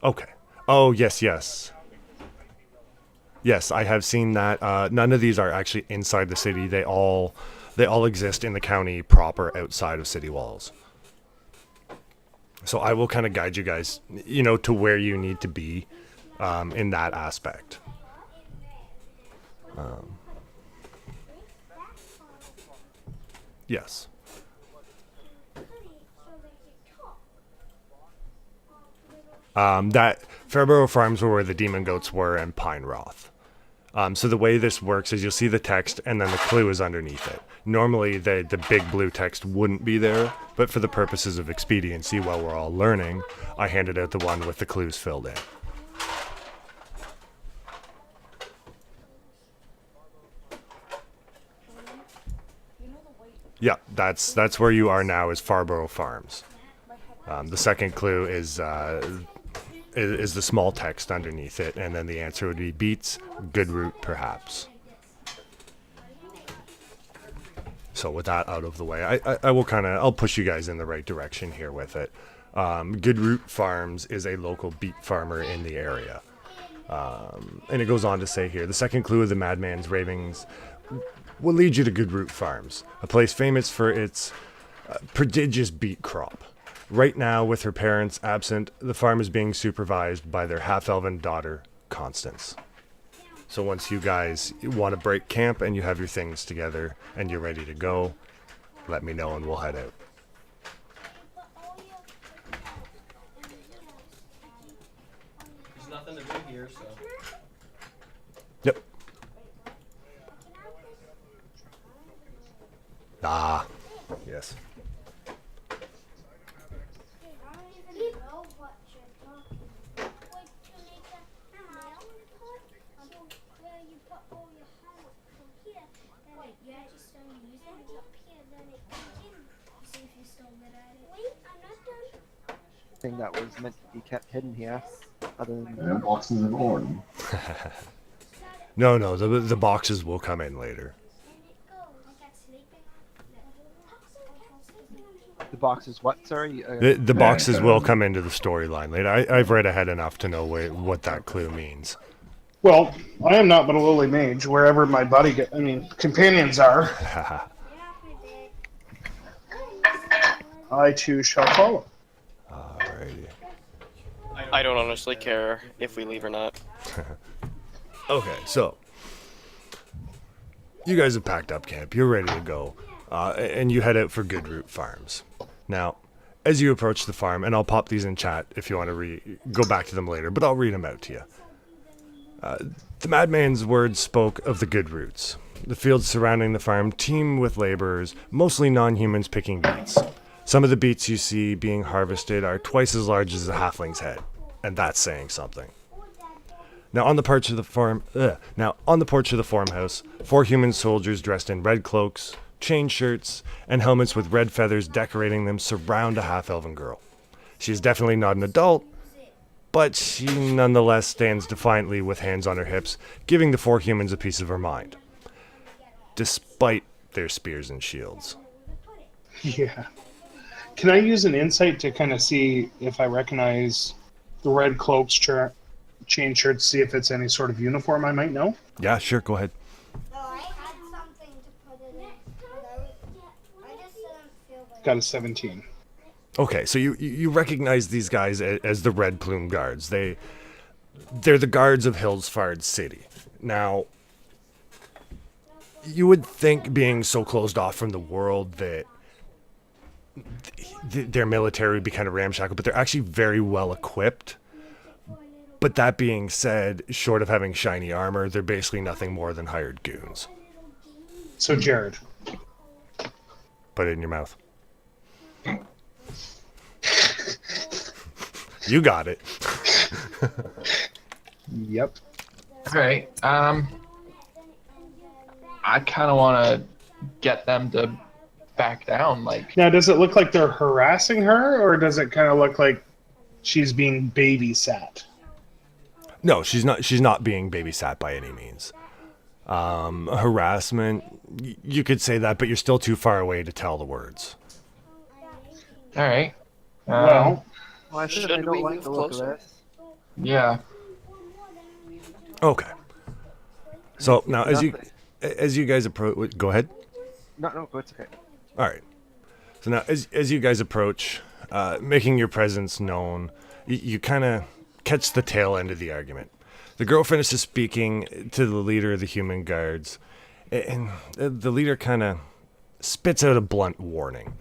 Okay. Oh, yes, yes. Yes, I have seen that. None of these are actually inside the city. They all exist in the county proper outside of city walls. So I will kind of guide you guys, to where you need to be in that aspect. Yes. That Fairborough Farms were where the demon goats were and Pine Roth. So the way this works is you'll see the text and then the clue is underneath it. Normally the big blue text wouldn't be there, but for the purposes of expediency while we're all learning, I handed out the one with the clues filled in. Yeah, that's where you are now is Farborough Farms. The second clue is the small text underneath it, and then the answer would be beets, good root, perhaps. So with that out of the way, I'll push you guys in the right direction here with it. Good Root Farms is a local beet farmer in the area. And it goes on to say here, the second clue of the madman's ravings will lead you to Good Root Farms, a place famous for its prodigious beet crop. Right now, with her parents absent, the farm is being supervised by their half-elven daughter, Constance. So once you guys want to break camp and you have your things together and you're ready to go, let me know and we'll head out. There's nothing to do here, so. Yep. Ah, yes. Thing that was meant to be kept hidden here, other than And boxes of orange. No, the boxes will come in later. the boxes. What? Sorry. The boxes will come into the storyline later. I've read ahead enough to know what that clue means. Well, I am not but a lowly mage. Wherever my companions are, I too shall follow. Alrighty. I don't honestly care if we leave or not. Okay, so you guys have packed up camp. You're ready to go, and you head out for Good Root Farms. Now, as you approach the farm, and I'll pop these in chat if you want to go back to them later, but I'll read them out to you. The madman's words spoke of the good roots. The fields surrounding the farm teem with laborers, mostly non-humans picking beets. Some of the beets you see being harvested are twice as large as a halfling's head, and that's saying something. Now on the porch of the farmhouse, 4 human soldiers dressed in red cloaks, chain shirts, and helmets with red feathers decorating them surround a half-elven girl. She is definitely not an adult, but she nonetheless stands defiantly with hands on her hips, giving the 4 humans a piece of her mind, despite their spears and shields. Yeah. Can I use an insight to kind of see if I recognize the red cloaks, chain shirts, see if it's any sort of uniform I might know? Yeah, sure, go ahead. Got a 17. Okay, so you recognize these guys as the Red Plume Guards. They're the guards of Hillsfar City. Now, you would think, being so closed off from the world, that their military would be kind of ramshackle, but they're actually very well equipped. But that being said, short of having shiny armor, they're basically nothing more than hired goons. So, Jared. Put it in your mouth. You got it. Yep. Alright, I kind of want to get them to back down, like... Now, does it look like they're harassing her, or does it kind of look like she's being babysat? No, she's not being babysat by any means. Harassment, you could say that, but you're still too far away to tell the words. Alright. Well, Well, I Should certainly we don't like move the look closer? of this. Yeah. Okay. So now, Nothing. as you guys approach, go ahead. No, it's okay. All right. So now, as you guys approach, making your presence known, you kind of catch the tail end of the argument. The girl finishes speaking to the leader of the human guards, and the leader kind of spits out a blunt warning.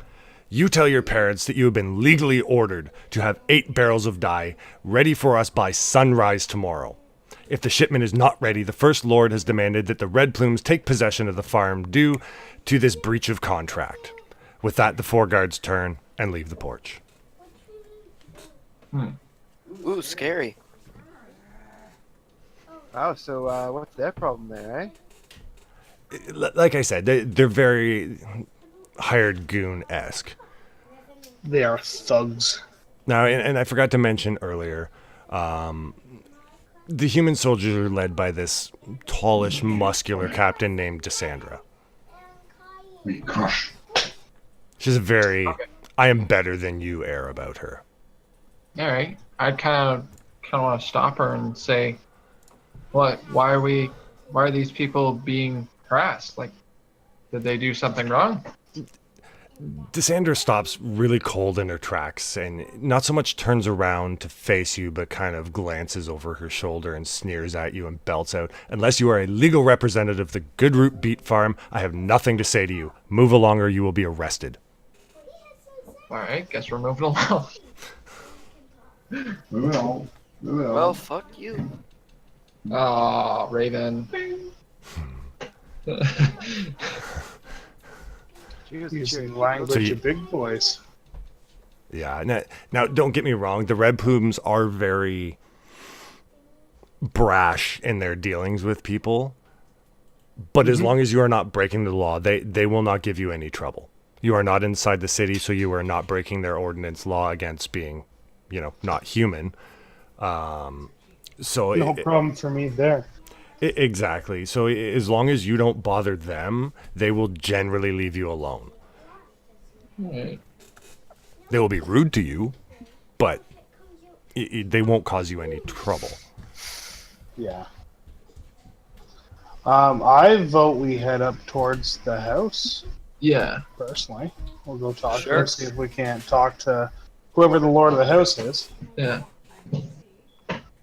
You tell your parents that you have been legally ordered to have 8 barrels of dye ready for us by sunrise tomorrow. If the shipment is not ready, the First Lord has demanded that the Red Plumes take possession of the farm due to this breach of contract. With that, the 4 guards turn and leave the porch. Ooh, scary. Oh, so what's their problem there, eh? Like I said, they're very hired goon-esque. They are thugs. Now, and I forgot to mention earlier, the human soldiers are led by this tallish, muscular captain named Dysandra. We crush. She's a very, I am better than you air about her. All right. I'd kind of want to stop her and say, "What? Why are these people being harassed? Like, did they do something wrong?" Dysandra stops really cold in her tracks and not so much turns around to face you, but kind of glances over her shoulder and sneers at you and belts out, "Unless you are a legal representative of the Goodroot Beet Farm, I have nothing to say to you. Move along or you will be arrested." All right. Guess we're moving along. We will. Well, fuck you. Oh, Raven. Using language So you- of big boys. Yeah. Now, don't get me wrong. The Red Plumes are very brash in their dealings with people. But as long as you are not breaking the law, they will not give you any trouble. You are not inside the city, so you are not breaking their ordinance law against being, not human. So No problem for me there. Exactly. So as long as you don't bother them, they will generally leave you alone. Alright. They will be rude to you, but they won't cause you any trouble. Yeah. I vote we head up towards the house. Yeah. Personally, we'll go talk to Sure. her, see if we can't talk to whoever the lord of the house is. Yeah.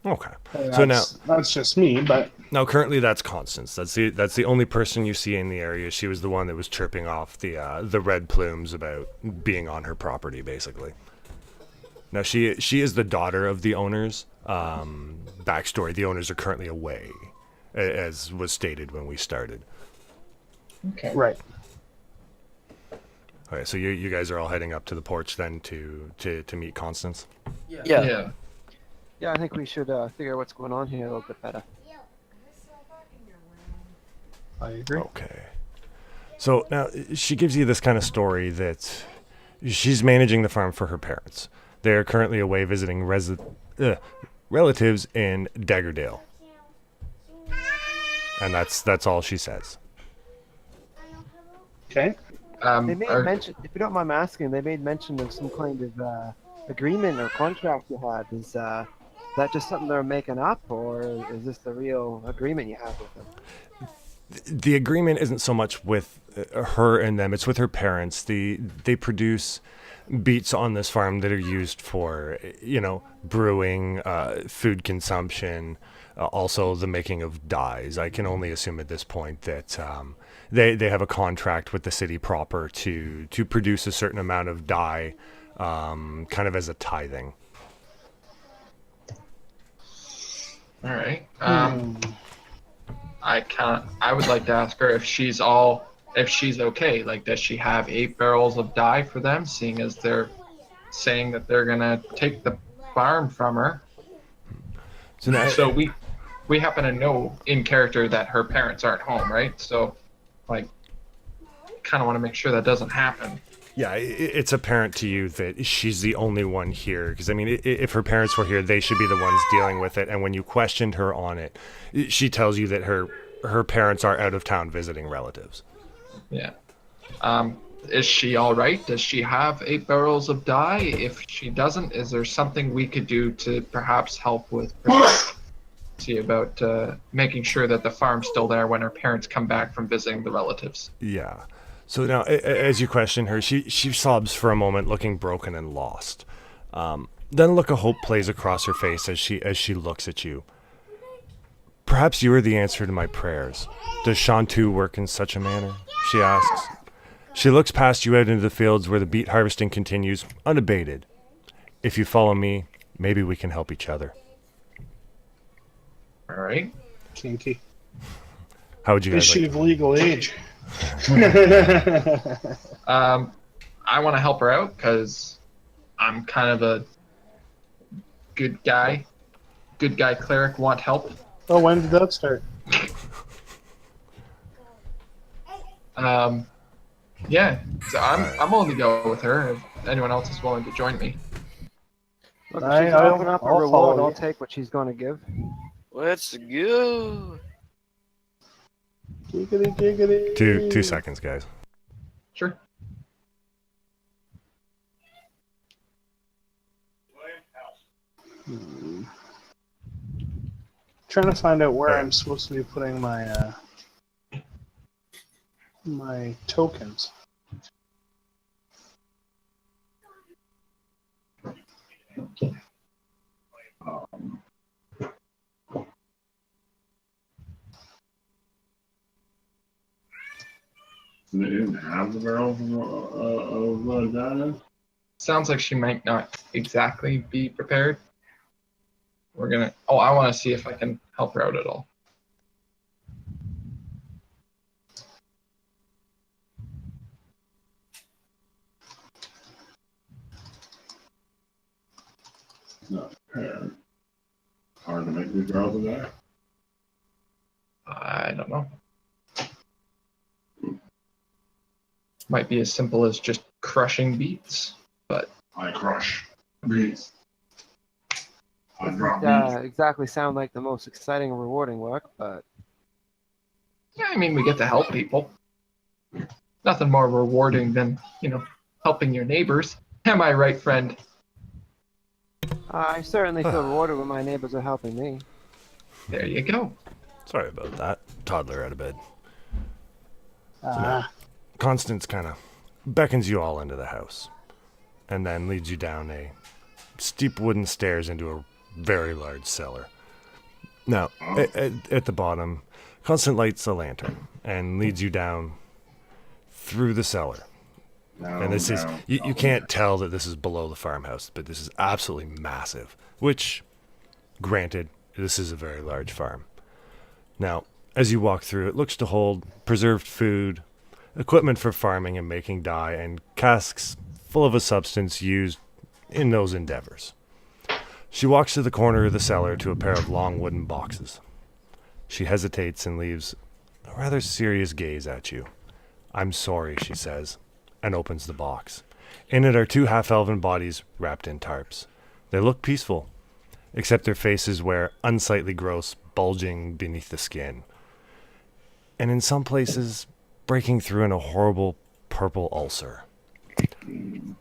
Okay. And So now, that's just me, but currently that's Constance. That's the only person you see in the area. She was the one that was chirping off the Red Plumes about being on her property, basically. Now she is the daughter of the owners. Backstory: the owners are currently away, as was stated when we started. Okay. right. Okay, so you guys are all heading up to the porch then to meet Constance. Yeah. Yeah. Yeah, I think we should figure out what's going on here a little bit better. I agree. Okay. So now she gives you this kind of story that she's managing the farm for her parents. They are currently away visiting relatives in Daggerdale. And that's all she says. Okay. They made mention, if you don't mind me asking, they made mention of some kind of agreement or contract you had. Is that just something they're making up, or is this the real agreement you have with them? The agreement isn't so much with her and them, it's with her parents. They produce beets on this farm that are used for, brewing, food consumption, also the making of dyes. I can only assume at this point that they have a contract with the city proper to produce a certain amount of dye, kind of as a tithing. All right. I would like to ask her if she's okay. Like, does she have 8 barrels of dye for them, seeing as they're saying that they're gonna take the farm from her? So now, So we happen to know in character that her parents aren't home, right? So, like, kind of want to make sure that doesn't happen. yeah, it's apparent to you that she's the only one here. Because, I mean, if her parents were here, they should be the ones dealing with it. And when you questioned her on it, she tells you that her parents are out of town visiting relatives. Yeah. Is she all right? Does she have 8 barrels of dye? If she doesn't, is there something we could do to perhaps help with see about making sure that the farm's still there when her parents come back from visiting the relatives? Yeah. So now, as you question her, she sobs for a moment, looking broken and lost. Then a look of hope plays across her face as she looks at you. Perhaps you are the answer to my prayers. Does Shantu work in such a manner? She asks. She looks past you out into the fields where the beet harvesting continues, unabated. If you follow me, maybe we can help each other. All right. Kinky. How would you Is guys she like? of legal age? I want to help her out because I'm kind of a good guy. Good guy cleric, want help. Oh, when did that start? Yeah, so I'm willing to go with her if anyone else is willing to join me. Look, if I- she's I'll- offering up a I'll reward, follow I'll you. take what she's going to give. Let's go. Giggity, giggity. 2 seconds, guys. Sure. Trying to find out where Alright. I'm supposed to be putting my my tokens. They didn't have the barrels of dye. Sounds like she might not exactly be prepared. We're gonna. Oh, I want to see if I can help her out at all. It's not prepared. Hard to make these barrels of dye. I don't know. Might be as simple as just crushing beets, but I crush beets. I drop Yeah, beets. exactly sound like the most exciting and rewarding work, but yeah, I mean, we get to help people. Nothing more rewarding than, helping your neighbors. Am I right, friend? I certainly feel rewarded when my neighbors are helping me. There you go. Sorry about that. Toddler out of bed. Ah, Constance kind of beckons you all into the house and then leads you down a steep wooden stairs into a very large cellar. Now, at the bottom, Constance lights a lantern and leads you down through the cellar. And this is, you can't tell that this is below the farmhouse, but this is absolutely massive, which, granted, this is a very large farm. Now, as you walk through, it looks to hold preserved food, equipment for farming and making dye, and casks full of a substance used in those endeavors. She walks to the corner of the cellar to a pair of long wooden boxes. She hesitates and leaves a rather serious gaze at you. "I'm sorry," she says, and opens the box. In it are 2 half-elven bodies wrapped in tarps. They look peaceful, except their faces wear unsightly growths bulging beneath the skin. And in some places, breaking through in a horrible purple ulcer.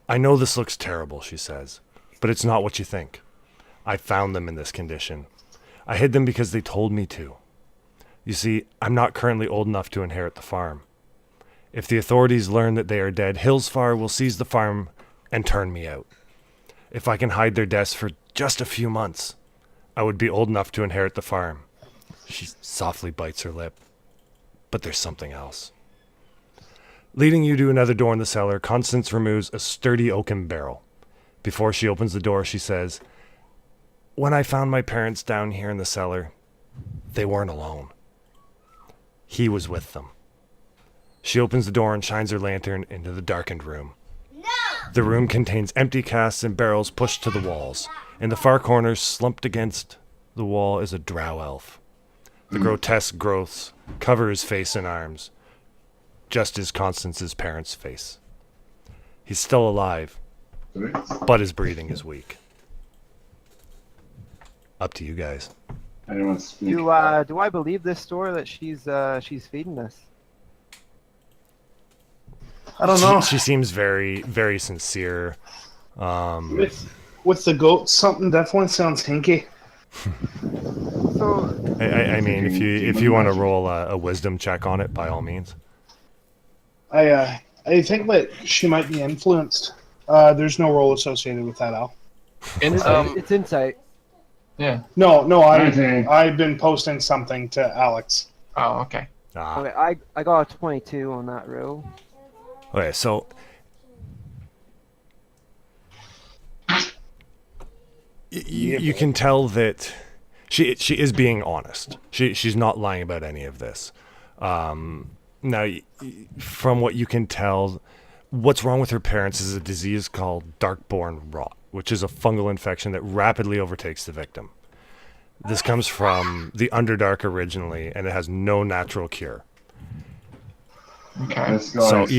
"I know this looks terrible," she says, "but it's not what you think. I found them in this condition. I hid them because they told me to. You see, I'm not currently old enough to inherit the farm. If the authorities learn that they are dead, Hillsfar will seize the farm and turn me out. If I can hide their deaths for just a few months, I would be old enough to inherit the farm." She softly bites her lip. "But there's something else." Leading you to another door in the cellar, Constance removes a sturdy oaken barrel. Before she opens the door, she says, "When I found my parents down here in the cellar, they weren't alone. He was with them." She opens the door and shines her lantern into the darkened room. The room contains empty casks and barrels pushed to the walls. In the far corner, slumped against the wall, is a drow elf. The grotesque growths cover his face and arms, just as Constance's parents' face. He's still alive, but his breathing is weak. Up to you guys. Anyone speak? Do I believe this story that she's feeding us? I don't know. She seems very, very sincere. With the goats, something definitely sounds hinky. So, I mean, if you want to roll a wisdom check on it, by all means. I think that she might be influenced. There's no role associated with that, Al. it's insight. Yeah. No, Okay. I've been posting something to Alex. Oh, okay. Okay, I got a 22 on that roll. Okay, so you can tell that she is being honest. She's not lying about any of this. Now, from what you can tell, what's wrong with her parents is a disease called dark-born rot, which is a fungal infection that rapidly overtakes the victim. This comes from the Underdark originally, and it has no natural cure. Okay. This So guy's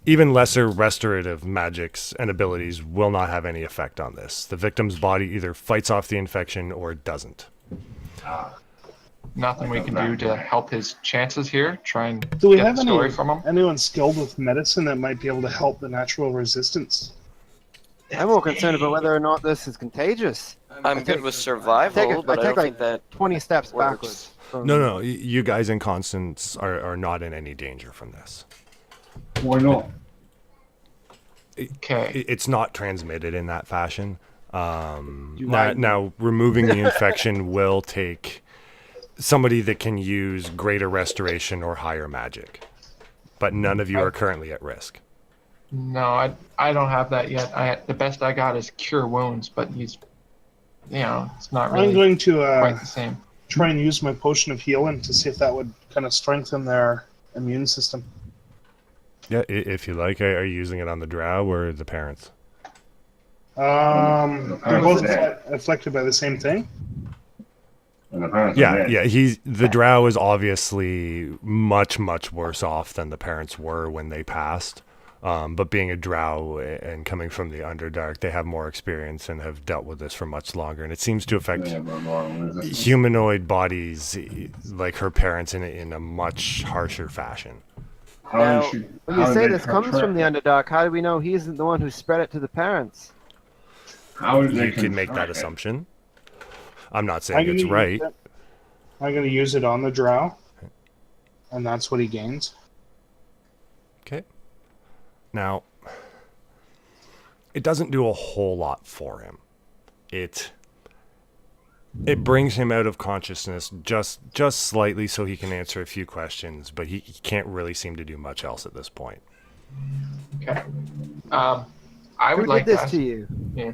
even lesser restorative magics and abilities will not have any effect on this. The victim's body either fights off the infection or it doesn't. Nothing we can do to help his chances here. Try and Do we get have the story from him. anyone skilled with medicine that might be able to help the natural resistance? I'm more concerned about whether or not this is contagious. I'm good with survival, but I don't think that 20 steps works. backwards. from- No, you guys in Constance are not in any danger from this. Why not? Okay. It's not transmitted in that fashion. Now, removing the infection will take somebody that can use greater restoration or higher magic. But none of you are currently at risk. No, I don't have that yet. The best I got is cure wounds, but he's, it's not I'm really going to quite the same. try and use my potion of healing to see if that would kind of strengthen their immune system. Yeah, if you like. Are you using it on the drow or the parents? They're both afflicted by the same thing. And the parents are Yeah, dead. the drow is obviously much worse off than the parents were when they passed. But being a drow and coming from the Underdark, they have more experience and have dealt with this for much longer. And it seems to affect They have more resistance. humanoid bodies like her parents in a much harsher fashion. How did she- When you how say did this they comes from the contract Underdark, how do we know he's the one who spread it to the parents? it? How did they You could make that contract it? assumption. I'm not saying it's right. I'm going to use it on the drow, and that's what he gains. Okay. Now, it doesn't do a whole lot for him. It brings him out of consciousness just slightly so he can answer a few questions, but he can't really seem to do much else at this point. Okay. I would Who like did this to ask, to you? Yeah.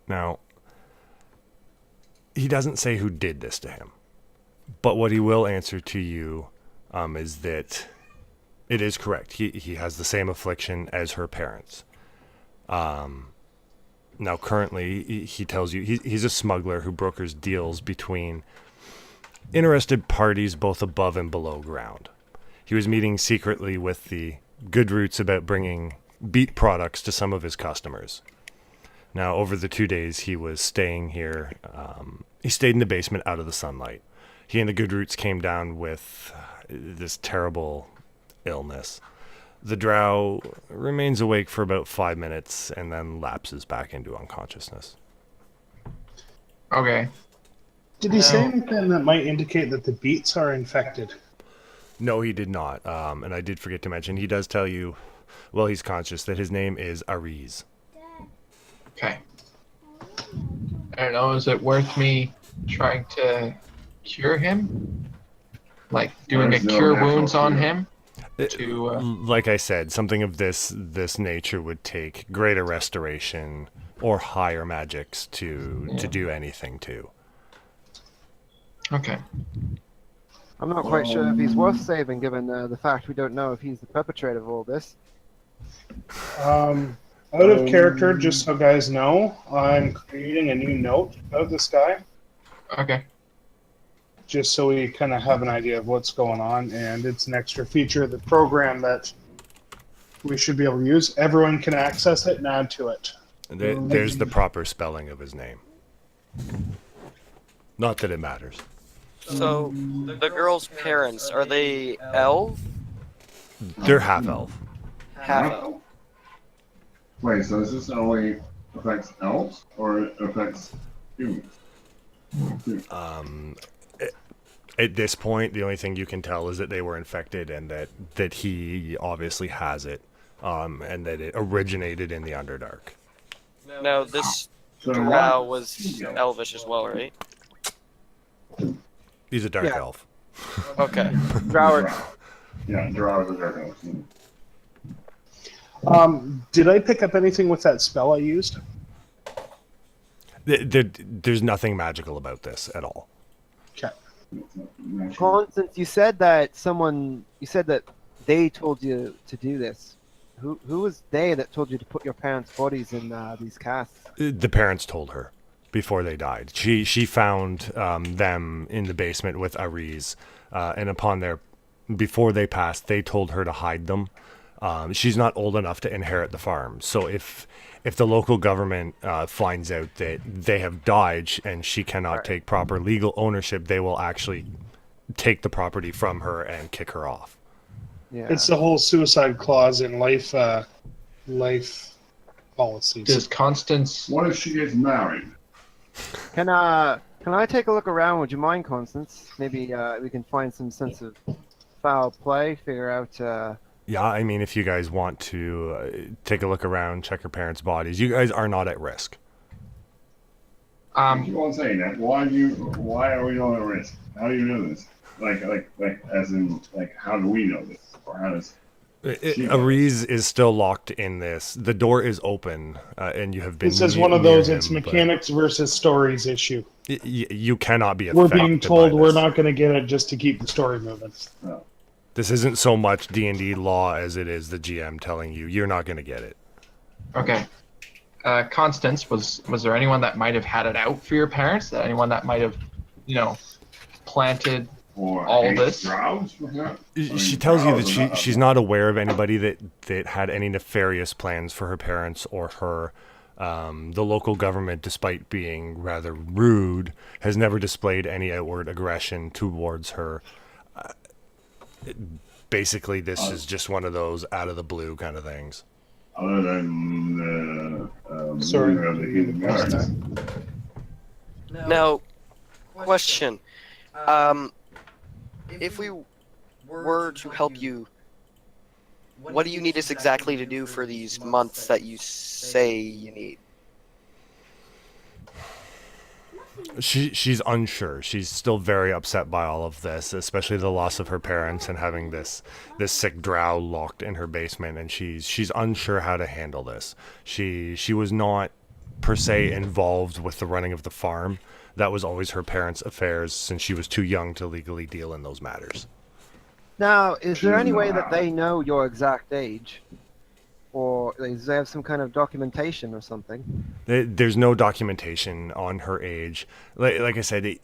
Now, he doesn't say who did this to him, but what he will answer to you is that it is correct. He has the same affliction as her parents. Now, currently, he tells you he's a smuggler who brokers deals between interested parties both above and below ground. He was meeting secretly with the good roots about bringing beet products to some of his customers. Now, over the 2 days he was staying here, he stayed in the basement out of the sunlight. He and the good roots came down with this terrible illness. The drow remains awake for about 5 minutes and then lapses back into unconsciousness. Okay. Did he say anything that might indicate that the beets are infected? No, he did not. And I did forget to mention, he does tell you, while he's conscious, that his name is Harried. Okay. I don't know. Is it worth me trying to cure him? Like doing a There's no cure natural wounds on cure. him? To Like I said, something of this nature would take greater restoration or higher magics to do anything to. okay. I'm not quite sure if he's worth saving, given the fact we don't know if he's the perpetrator of all this. Out of character, just so guys know, I'm creating a new note about this guy, Okay. just so we kind of have an idea of what's going on, and it's an extra feature of the program that we should be able to use. Everyone can access it and add to it. There's the proper spelling of his name. Not that it matters. So, the girl's parents, are they elf? They're half elf. half elf. Wait, so is this only affects elves or it affects humans? At this point, the only thing you can tell is that they were infected and that he obviously has it, and that it originated in the Underdark. Now, this So drow was elvish as well, right? He's a dark Yeah. elf. Okay. Drower. Yeah, drow is a dark elf. Did I pick up anything with that spell I used? There's nothing magical about this at all. Okay. Constance, you said that they told you to do this. Who was they that told you to put your parents' bodies in these casts? The parents told her before they died. She found them in the basement with Aries, and before they passed, they told her to hide them. She's not old enough to inherit the farm, so if the local government finds out that they have died and she cannot take proper legal ownership, they will actually take the property from her and kick her off. Yeah. It's the whole suicide clause in life policies. Does Constance? What if she gets married? Can I take a look around? Would you mind, Constance? Maybe we can find some sense of foul play. Figure out. Yeah, I mean, if you guys want to take a look around, check your parents' bodies, you guys are not at risk. I keep on saying that. Why are we on a risk? How do you know this? Like, as in, like, how do we know this? Or how does Aries is still locked in this. The door is open, and you have been. This is near- one of near those him, it's but mechanics versus stories issue. You cannot be We're affected. being told by we're this. not going to get it just to keep the story moving. This isn't so much D&D law as it is the GM telling you you're not going to get it. Okay. Constance, was there anyone that might have had it out for your parents? Anyone that might have, planted or all hate this? drows, perhaps? I mean, She tells you that drows are she's not aware of anybody that had any nefarious plans for her parents or her. The local government, despite being rather rude, has never displayed any outward aggression towards her. Basically, this is just one of those out of the blue kind of things. Other than Sorry. rumor of the hidden guards. Now, question. If we were to help you, what do you need us exactly to do for these months that you say you need? She's unsure. She's still very upset by all of this, especially the loss of her parents and having this sick drow locked in her basement, and she's unsure how to handle this. She was not per se involved with the running of the farm. That was always her parents' affairs since she was too young to legally deal in those matters. Now, is there any way that they know your exact age? Or does they have some kind of documentation or something? There's no documentation on her age. Like I said,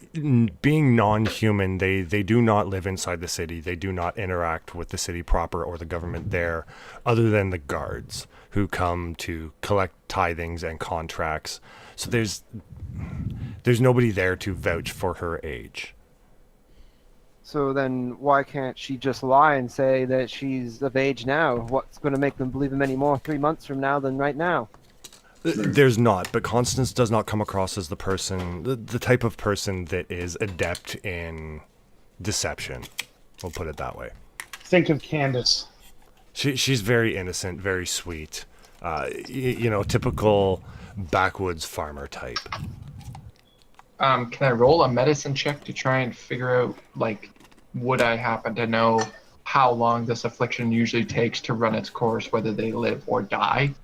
being non-human, they do not live inside the city. They do not interact with the city proper or the government there, other than the guards who come to collect tithings and contracts. So there's nobody there to vouch for her age. So then why can't she just lie and say that she's of age now? What's going to make them believe him any more 3 months from now than right now? There's not, but Constance does not come across as the type of person that is adept in deception. We'll put it that way. Think of Candace. She's very innocent, very sweet. Typical backwoods farmer type. Can I roll a medicine check to try and figure out, would I happen to know how long this affliction usually takes to run its course, whether they live or die?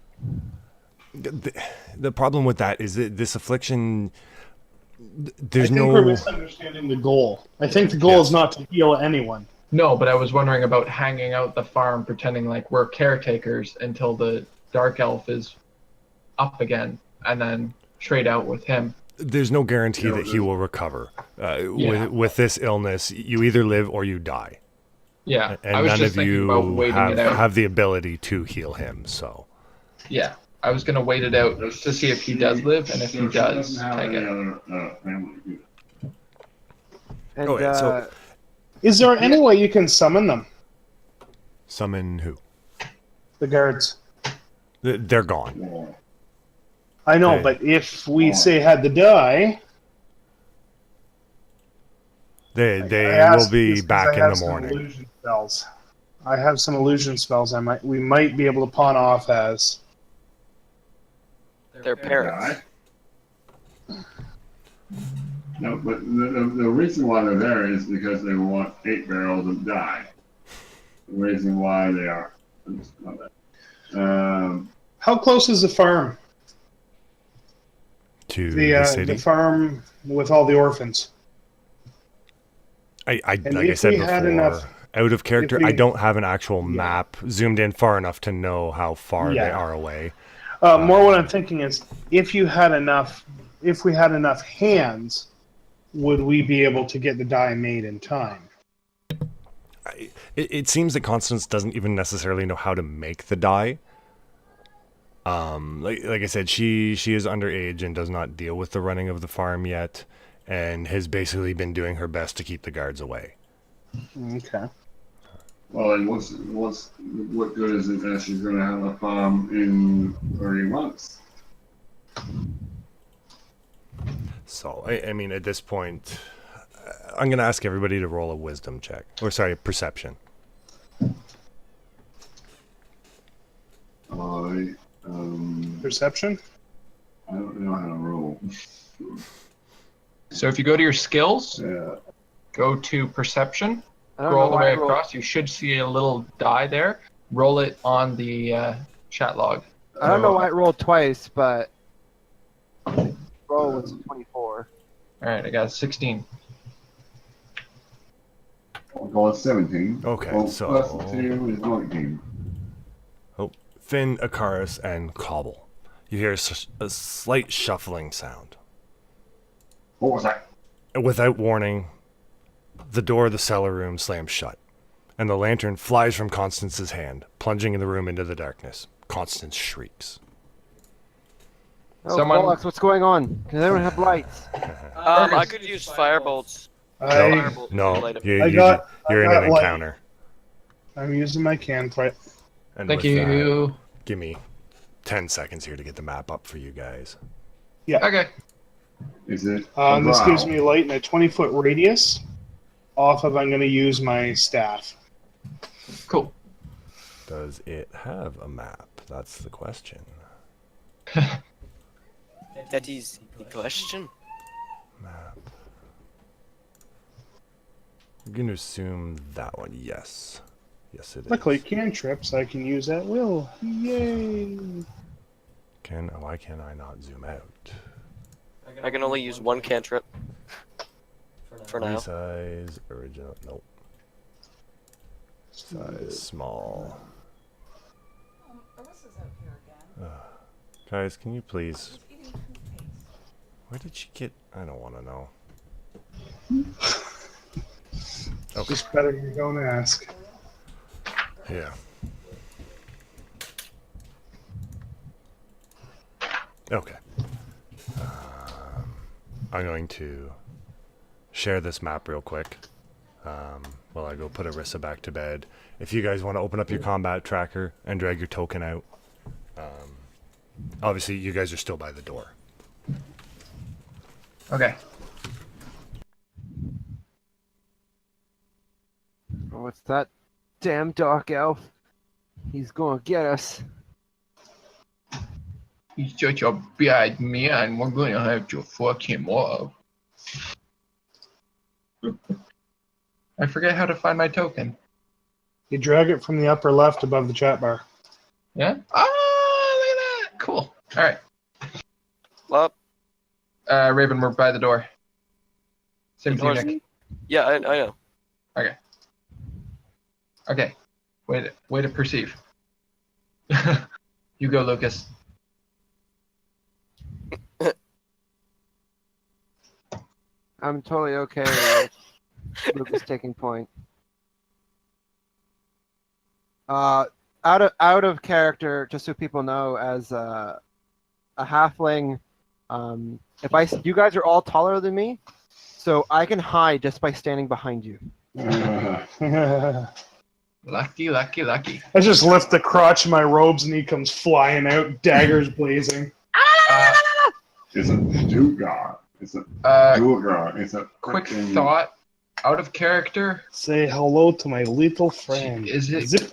The problem with that is that this affliction, I think we're misunderstanding the goal. I think the goal is not to heal anyone. No, but I was wondering about hanging out the farm, pretending like we're caretakers until the Dark Elf is up again, and then trade out with him. There's no guarantee that he will recover. With this illness, you either live or you die. Yeah, And I was none just of thinking you about waiting it out. have the ability to heal him, so. Yeah, I was going to wait it out to see if he does live, and if he does, have take any it. other family. And, Okay, so- Is there any way you can summon them? Summon who? The guards. They're gone. Yeah. I know, They- but if we say had the die, They I will asked be this 'cause back I in the have some morning. illusion spells. I have some illusion spells. We might be able to pawn off as. Their parents. No, but the reason why they're there is because they want 8 barrels of dye. The reason why they are. Not that. How close is the farm? To the city. The farm with all the orphans. Like I if said we had before, enough- out of character, if we- I don't have an actual Yeah. map zoomed in far enough to know how far they Yeah. are away. More what I'm thinking is, if we had enough hands, would we be able to get the die made in time? It seems that Constance doesn't even necessarily know how to make the dye. Like I said, she is underage and does not deal with the running of the farm yet, and has basically been doing her best to keep the guards away. Okay. Well, and what good is it that she's going to have a farm in 30 months? So I mean, at this point, I'm going to ask everybody to roll a wisdom check, or sorry, perception. Perception? I don't know how to roll. So if you go to your skills, Yeah. go to perception, I don't scroll all know the why way I rolled- across. You should see a little die there. Roll it on the chat log. I don't know why it rolled twice, but roll was 24. All right, I got a 16. I'll go with 17. Okay, Well, so- plus 2 is 19. Finn, Akaris, and Cobble. You hear a slight shuffling sound. What was that? Without warning, the door of the cellar room slams shut, and the lantern flies from Constance's hand, plunging the room into the darkness. Constance shrieks. Oh, Someone- Bollocks, what's going on? Does anyone have lights? I could use firebolts. I, No, Light up. you're I in got an light. encounter. I'm using my cantrip. And Thank with that, you. give me 10 seconds here to get the map up for you guys. Okay. Is it? This brow? gives me light in a 20-foot radius. I'm going to use my staff. Cool. Does it have a map? That's the question. That is the question. Map. I'm going to assume that one. Yes. Yes, it is. Luckily, cantrips I can use at will. Yay! Why can I not zoom out? I can only use one cantrip for now. Size, original, nope. Size, small. Alyssa's out here again. Guys, can you please... She's eating toothpaste. Where did she get... I don't want to know. Okay, Just better you don't ask. yeah. Okay. I'm going to share this map real quick while I go put Arissa back to bed. If you guys want to open up your combat tracker and drag your token out, obviously you guys are still by the door. Okay. Oh, it's that damn dark elf. He's gonna get us. He's such a bad man. We're gonna have to fuck him up. I forget how to find my token. You drag it from the upper left above the chat bar. Yeah? Oh, look at that. Cool. All right. Well, Raven, we're by the door. Same with you, Doors- Nick. yeah, I know. Okay. Way to perceive. You go, Lucas. I'm totally okay with Lucas taking point. Out of character, just so people know, as a halfling, you guys are all taller than me, so I can hide just by standing behind you. Lucky, lucky, lucky. I just lift the crotch of my robes and he comes flying out, daggers blazing. Uh, It's a Dugar. It's a uh, Dugar. It's a quick frickin' thought, out of character. Say hello to my little friend. Is it? Zip.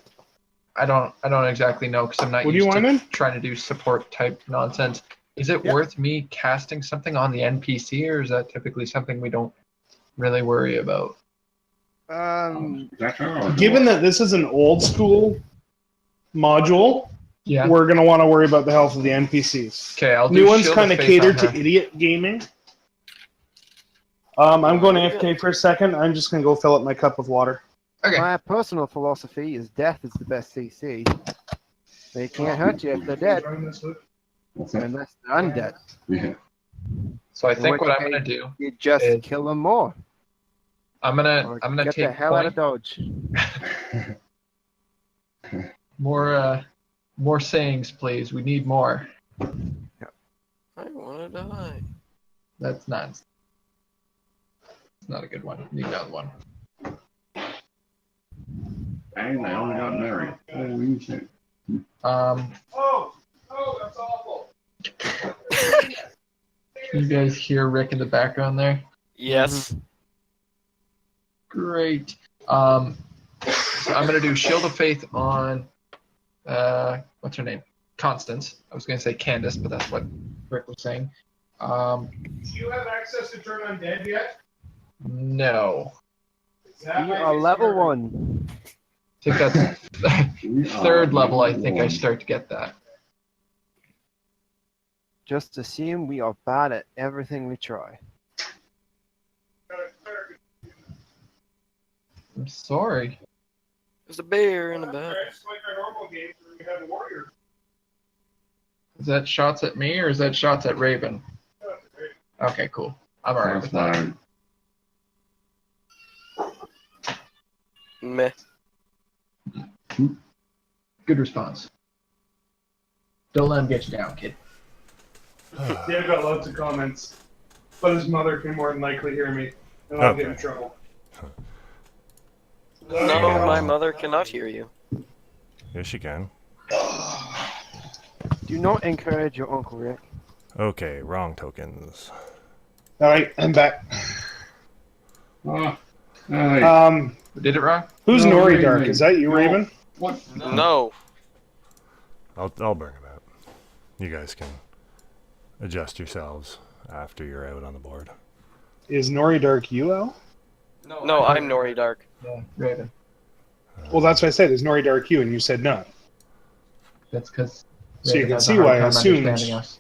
I don't exactly know because I'm not What do you used want to in? trying to do support type nonsense. Is it Yep. worth me casting something on the NPC, or is that typically something we don't really worry about? Given that this is an old school module, Yeah. we're going to want to worry about the health of the NPCs. Okay, I'll do New ones Shield kind of Faith cater on to her. idiot gaming. I'm going AFK for a second. I'm just going to go fill up my cup of water. Okay. My personal philosophy is death is the best CC. They can't hurt you if they're dead, What's that? unless they're undead. Yeah. So I In think which what I'm case, gonna do, You just is- kill them more. I'm Or gonna get the take hell out of point, Dodge. more sayings, please. We need more. I wanna die. That's not. It's not a good one. Need another one. Dang, they only got married. Holy shit. Oh, that's awful. Can you guys hear Rick in the background there? Yes. Great. So I'm gonna do Shield of Faith on what's her name? Constance. I was gonna say Candace, but that's what Rick was saying. Do you have access to turn undead yet? No. You are level 1. I think that's We third are level. I think I one. start to get that. Just assume we are bad at everything we try. I'm sorry. There's a bear in the back. It's like our normal games where we have warriors. Is that shots at me or is that shots at Raven? Okay, cool. I'm alright That's with that. fine. Meh. Good response. Don't let him get you down, kid. Dave got lots of comments, but his mother can more than likely hear me, and I'll get in Okay. trouble. No, my mother cannot hear you. Yes, you can. Do not encourage your Uncle Rick. Okay, wrong tokens. All right, I'm back. Ah, hey, We did it wrong? Who's No, Nori Raven. Dark? Is that you, No. Raven? what? No. I'll bring him out. You guys can adjust yourselves after you're out on the board. Is Nori Dark you, Al? No, I'm Nori Dark. Yeah, Raven. Well, that's what I said. Is Nori Dark you? And you said no. That's because. So you can see why I assumed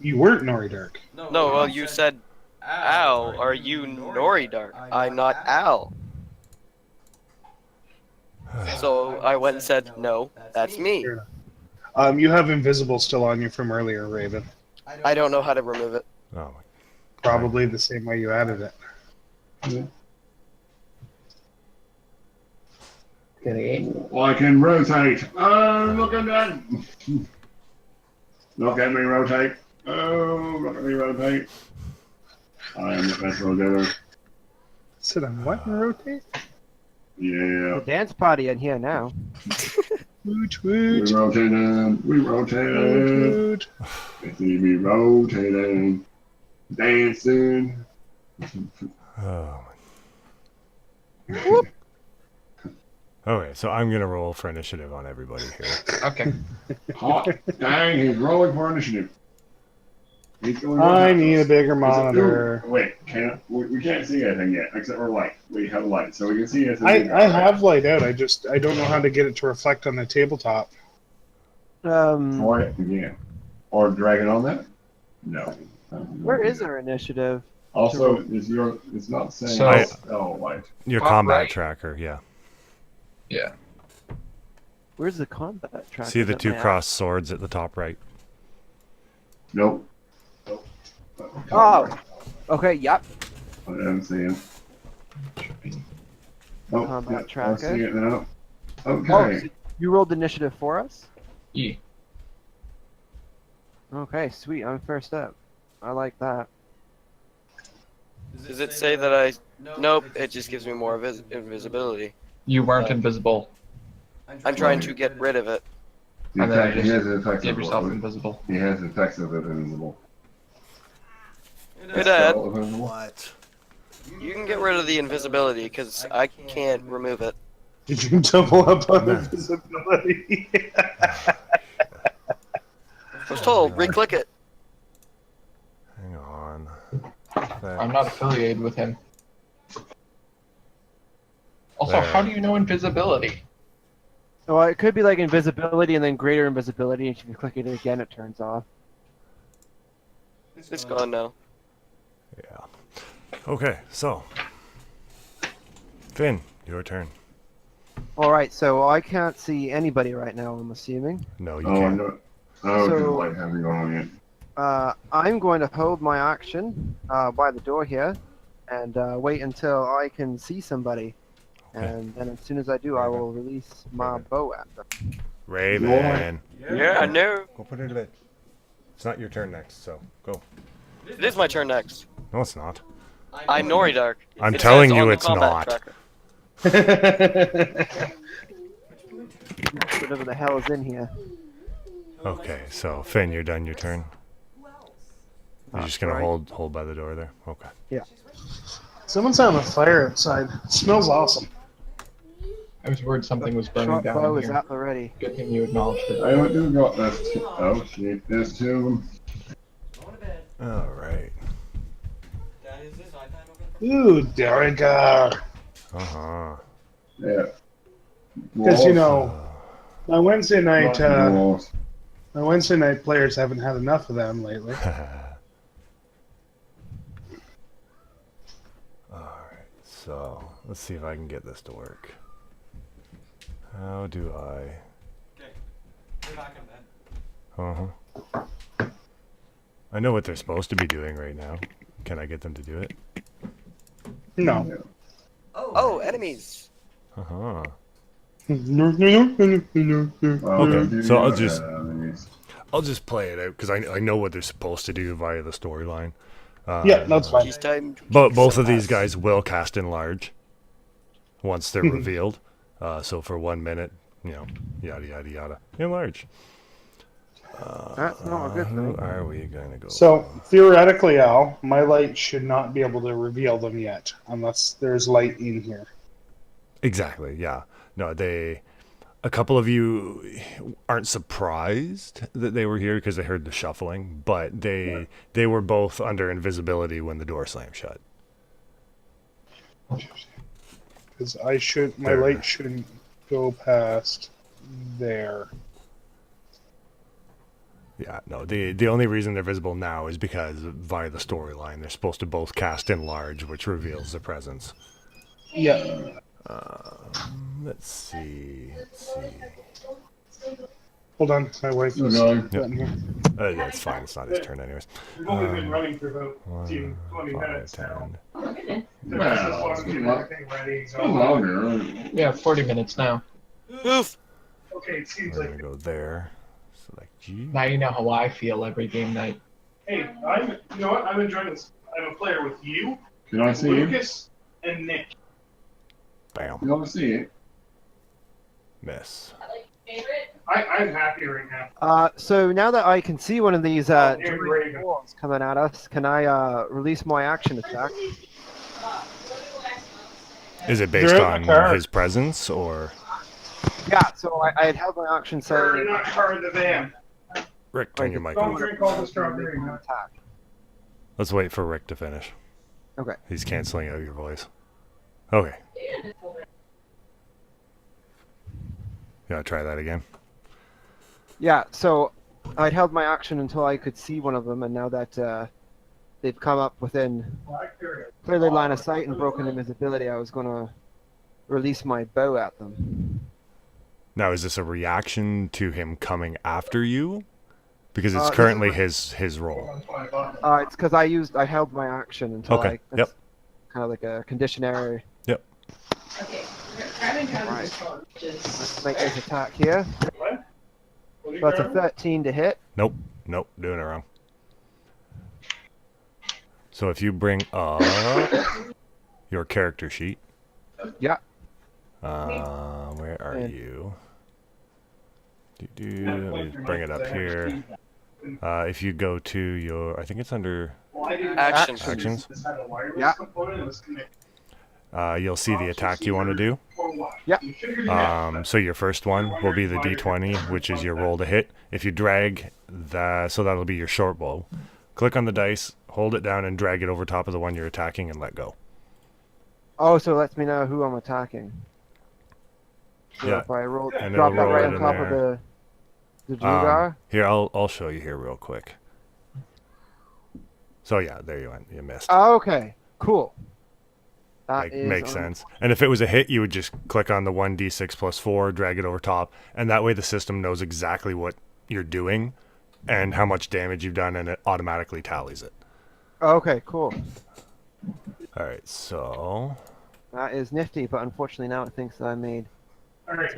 you weren't Nori Dark. No, well, you said, Al, are you Nori Dark? I'm not Al. So I went and said, no, that's me. Fair enough. You have invisible still on you from earlier, Raven. I don't know how to remove it. Oh, my. Probably the same way you added it. Well, I can rotate. Oh, look at that. Look at me rotate. Oh, look at me rotate. I am the best rotator. Sit on what and rotate? Yeah. The dance party in here now. Woot We woot. rotated. We Woot rotated. woot. You see me rotating. Dancing. Oh, my. Okay, so I'm going to roll for initiative on everybody here. Okay. Hot. Dang, he's rolling for initiative. He's going I need a bigger Is it- monitor. ooh, wait, we can't see anything yet, except for light. We have light, so we can see it. I have light out. I don't know how to get it to reflect on the tabletop. Or it again. Or drag it on that? No. Where is our initiative? Also, it's not saying So- spell light. Your Top combat right. tracker, yeah. Yeah. Where's the combat track? See the two crossed swords at the top right? Nope. Oh. Okay, yep. I haven't seen it. Oh, Combat yeah, I tracker. see it now. Oh, Okay. so you rolled initiative for us? Yeah. Okay, sweet. I'm first up. I like that. Does it say that I... Nope, it just gives me more invisibility. You weren't invisible. I'm trying to get rid of it. The And then effect, he just has the effects give of yourself what? invisible. He has the effects of invisible. Hey, Dad. Spell of invisible? What? You can get rid of the invisibility because I can't remove it. Did you double up on Nice. invisibility? I was told, re-click it. Hang on. I'm not affiliated with him. Also, how do you know invisibility? Well, it could be like invisibility and then greater invisibility, and if you click it again, it turns off. It's gone now. Yeah. Okay, so Finn, your turn. All right, so I can't see anybody right now. I'm assuming. No, you Oh, can't. no. Oh, because the So- light hasn't gone on yet. I'm going to hold my action by the door here, and wait until I can see somebody. Okay. And then as soon as I do, I will release my bow at them. Raven. Yeah, I know. Go put it to bed. It's not your turn next, so go. It is my turn next. No, it's not. I'm Nori Dark. I'm It telling says you on the it's combat not. tracker. Whatever the hell is in here. Okay, so Finn, you're done your turn. You're just gonna right. hold by the door there. Okay. Someone's having a fire outside. It smells awesome. I was worried something was burning Short down bow in is here. at the ready. Good thing you acknowledged it. I do got this. Oh, shit. There's two of them. All right. Ooh, Derrigar. Uh-huh. Yeah. Because you Dwarves. know, my Wednesday night, Dwarves. my Wednesday night players haven't had enough of them lately. Alright, so let's see if I can get this to work. How do I? Uh-huh. I know what they're supposed to be doing right now. Can I get them to do it? No. Oh, enemies. Uh-huh. Okay. Okay, so I'll just- Enemies. I'll just play it out because I know what they're supposed to do via the storyline. Yeah, that's fine. He's time to But kick both some of these ass. guys will cast enlarge once they're revealed. So for 1 minute, you know, yada yada yada, enlarge. That's not a good Who thing. are we gonna go? So theoretically, Al, my light should not be able to reveal them yet, unless there's light in here. Exactly. Yeah. No, a couple of you aren't surprised that they were here because they heard the shuffling, but they were both under invisibility when the door slammed shut. Because my There. light shouldn't go past there. Yeah. No. The only reason they're visible now is because via the storyline they're supposed to both cast enlarge, which reveals their presence. Yeah. Let's see. Hold on, my wife We're is going. getting here. That's fine. It's not his turn, anyways. We've only been running for about 1, 20 5, minutes now. 10. Well, Just getting everything ready, so- longer. Yeah, 40 minutes now. Oof. Okay, it seems We're like. gonna go there. Select G. Now you know how I feel every game night. Hey, you know what? I'm enjoying this. I'm a player with you, Can I see it? Lucas, and Nick. Bam. Can I see it? Miss. I'm happy right now. So now that I can see one of these Raven. giant wolves coming at us, can I release my action attack? Is it based They're in on the car. his presence or Yeah, so I had held my action Sorry, saying not car in the van. Rick? Turn your mic Don't on. drink all the strawberry. my attack. Let's wait for Rick to finish. Okay. He's canceling out your voice. Okay. You wanna try that again? Yeah, so I'd held my action until I could see one of them, and now that they've come up within clearly line of sight and broken invisibility, I was going to release my bow at them. Now, is this a reaction to him coming after you? Because it's This is currently what- his role. It's because I held my action until Okay, I. yep. Kind of like a conditionary. Yep. Let's make this attack here. What? That's a 13 to hit. Nope, doing it wrong. So if you bring up your character sheet. Yeah. Where are And- you? Let me just bring it up here. If you go to your, I think it's under Actions. actions. Yeah. You'll see the attack you want to do. Yeah. So your first one will be the D20, which is your roll to hit. If you drag that, so that'll be your short bow. Click on the dice, hold it down, and drag it over top of the one you're attacking, and let go. Oh, so it lets me know who I'm attacking. So Yeah, if I roll, and drop it'll that roll right it on in top of there. the Drugar. Here, I'll show you here real quick. So yeah, there you went. You missed. Oh, okay. Cool. That is Makes sense. And if it was a hit, you would just click on the 1d6 plus 4, drag it over top, and that way the system knows exactly what you're doing and how much damage you've done, and it automatically tallies it. Okay, cool. All right, so That is nifty, but unfortunately now it thinks that I made. Adjust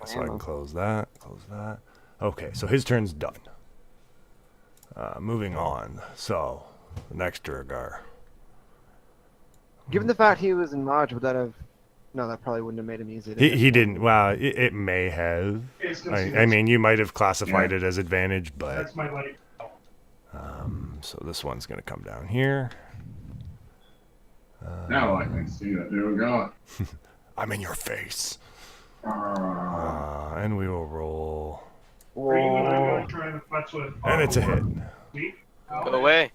my so I can ammo. close that. Close that. Okay, so his turn's done. Moving on. So the next Durgar. Given the fact he was enlarged, would that have? No, that probably wouldn't have made him easy. to hit. He didn't. Well, it may have. I mean, you might have classified it as advantage, but so this one's gonna come down here. Now I can see that. There we go. I'm in your face. And we will roll. And it's a hit. Go away.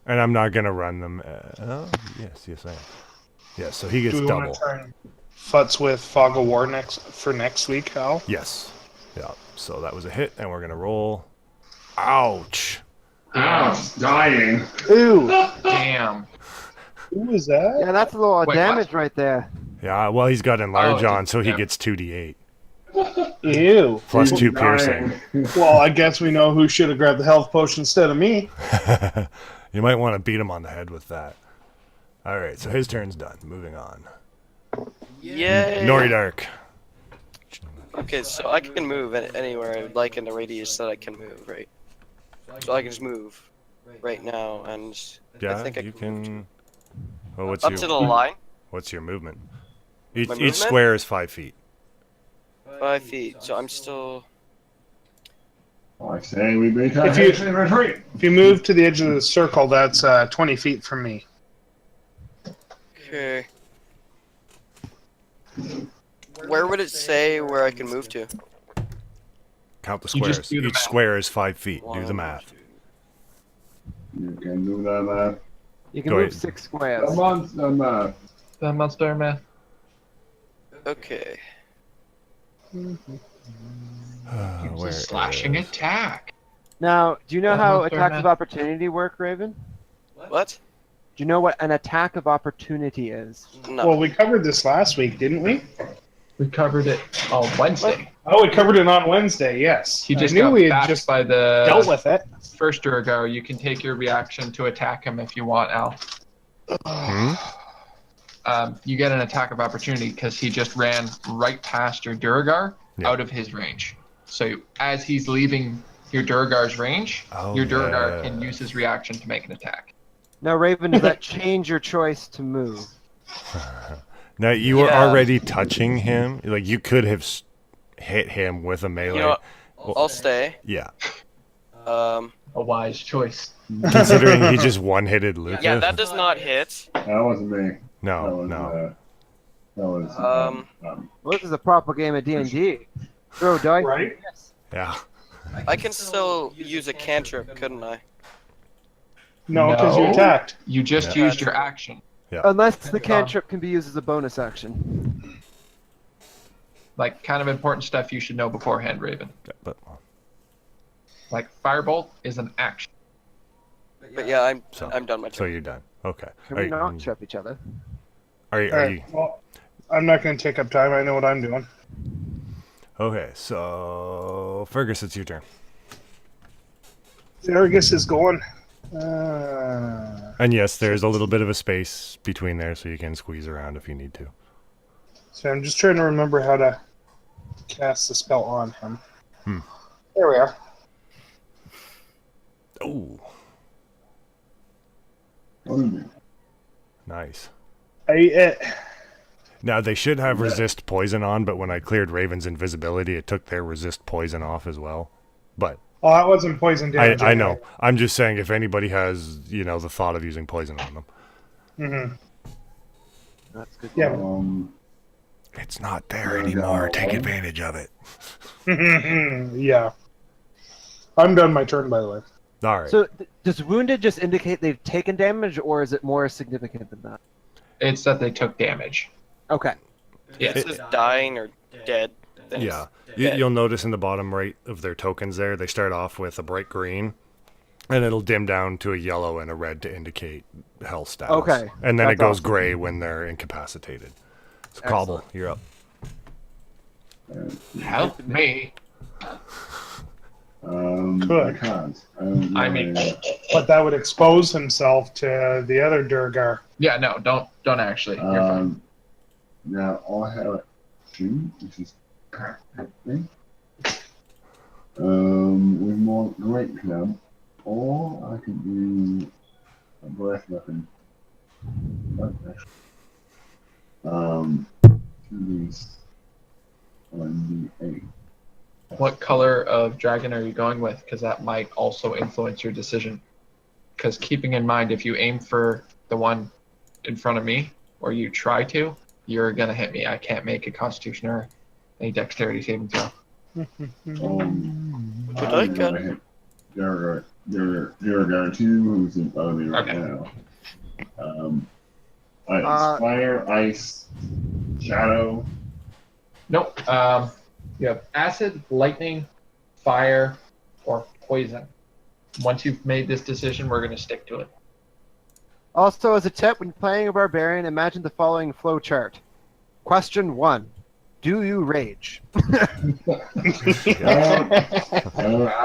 And I'm not gonna run them. Yes, I am. Yes, so he gets Do we double. want to try and futz with Fog of War next week, Hal? Yes. Yeah. So that was a hit, and we're gonna roll. Ouch. Ouch, dying. Ooh, Damn. who was that? Yeah, that's a lot of Wait, damage right there. Yeah. Well, he's got enlarge Oh, on, so he yeah. gets 2d8 Ew. plus 2 Dying. piercing. Well, I guess we know who should have grabbed the health potion instead of me. You might want to beat him on the head with that. All right. So his turn's done. Moving on. Yay. Nori Dark. Okay, so I can move anywhere I would like in the radius that I can move, right? So I can just move right now, and Yeah, I think I you can move can. Well, up to the line. what's your movement? Each movement? square is 5 feet. 5 feet. So I'm still. I say we make our If you- action retreat. If you move to the edge of the circle, that's 20 feet from me. Okay. Where would it say where I can move to? Count the You just squares. do the Each math. square is 5 feet. Do the One, math. You can do that, man. You can Go move ahead. 6 squares. Come on, man. The monster math. Okay. Where Slashing is- attack. Now, do you know Yeah, how monster attacks math. of opportunity work, Raven? What? Do you know what an attack of opportunity is? No. Well, we covered this last week, didn't we? We covered it on Wednesday. Oh, we covered it on Wednesday, yes. He just I knew got we had bashed just by the dealt with it. first Durgar. You can take your reaction to attack him if you want, Al. Hmm? You get an attack of opportunity because he just ran right past your Durgar Yeah. out of his range. So as he's leaving your Durgar's range, Oh, your Durgar yeah. can use his reaction to make an attack. Now, Raven, does that change your choice to move? Now you were Yeah. already touching him. Like you could have hit him with a melee. You know what? I'll stay. Yeah. Um. A wise choice. Considering he just one-hitted Lucas. Yeah, that does not hit. That wasn't me. That No, was, no. that was. Well, this is a proper game of D&D. Throw dice. Right? Yeah. I can still use a cantrip, couldn't I? No, because you No. attacked. You just Yeah. used your action. Unless the cantrip can be used as a bonus action. Like, kind of important stuff you should know beforehand, Raven. Yeah, but Like, Firebolt is an action. But yeah, So- I'm done my so turn. you're done. Okay. Can we not trip each other? Are you? Alright, well, I'm not going to take up time. I know what I'm doing. Okay. So Fergus, it's your turn. Fergus is going. And yes, there's a little bit of a space between there, so you can squeeze around if you need to. So I'm just trying to remember how to cast the spell on him. Hmm. There we are. Oh, nice. Now, they should have resist poison on, but when I cleared Raven's invisibility, it took their resist poison off as well. But Oh, that wasn't poison damage. I know. I'm just saying if anybody has, the thought of using poison on them. Mm-hmm. That's good. Yeah. It's not there anymore. Take advantage of it. Yeah. I'm done my turn, by the way. All right. So, does wounded just indicate they've taken damage, or is it more significant than that? It's that they took damage. Okay. Yeah. If it's dying or dead, then Yeah. it's dead. You'll notice in the bottom right of their tokens there, they start off with a bright green, and it'll dim down to a yellow and a red to indicate health status. Okay, And then it that's goes awesome. gray when they're incapacitated. So Cobble, you're up. Help me. Could. I can't. I mean, But that would expose himself to the other Durgar. yeah, no, don't actually. You're fine. Now I have two, which is practically. We want Great Club, or I could do a breath weapon. These on the 8. What color of dragon are you going with? Because that might also influence your decision. Because keeping in mind, if you aim for the one in front of me, or you try to, you're gonna hit me. I can't make a Constitution or a Dexterity saving throw. Would you like hit Durgar 2, who's in front of me right Okay. now. It's fire, ice, shadow. Nope. You have acid, lightning, fire, or poison. Once you've made this decision, we're gonna stick to it. Also, as a tip, when playing a barbarian, imagine the following flow chart. Question 1. Do you rage?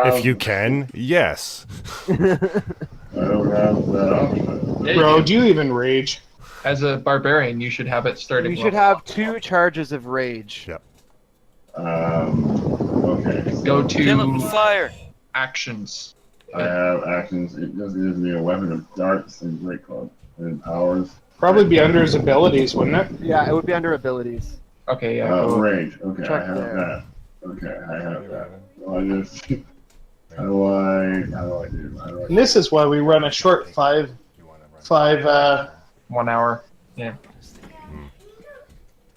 If you can, yes. I don't have that option. Yeah, Bro, you do. do you even rage? As a barbarian, you should have it starting. You should level have 2 charges of rage. Yep. Okay. So Go Kill it with to fire. actions. I have actions. It doesn't give me a weapon of darts and great club and powers. Probably be under his abilities, wouldn't it? Yeah, it would be under abilities. Okay, yeah. Go. Rage. Okay, Check I have there. that. Okay, I have that. So I just how do I do? And this is why we run a short 5 1 hour. Yeah.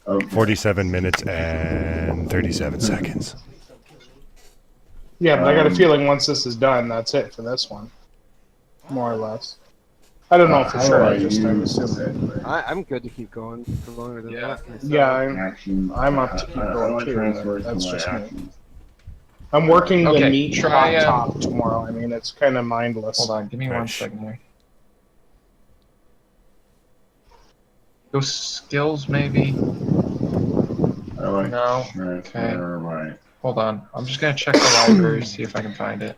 Okay. 47 minutes and 37 seconds. Yeah, but I got a feeling once this is done, that's it for this one. More or less. I don't know for How do sure, I I just use assume it. I'm good to keep going for longer than Yeah. that. Yeah, I'm up to keep how going do I too, transfer but that's to my just me. actions? I'm working the Okay, meat try, hot top tomorrow. I mean, it's kind of mindless. Hold on. Give me one Right. second here. Those skills, maybe. How do I No. transfer my Hold on. I'm just gonna check the library, see if I can find it.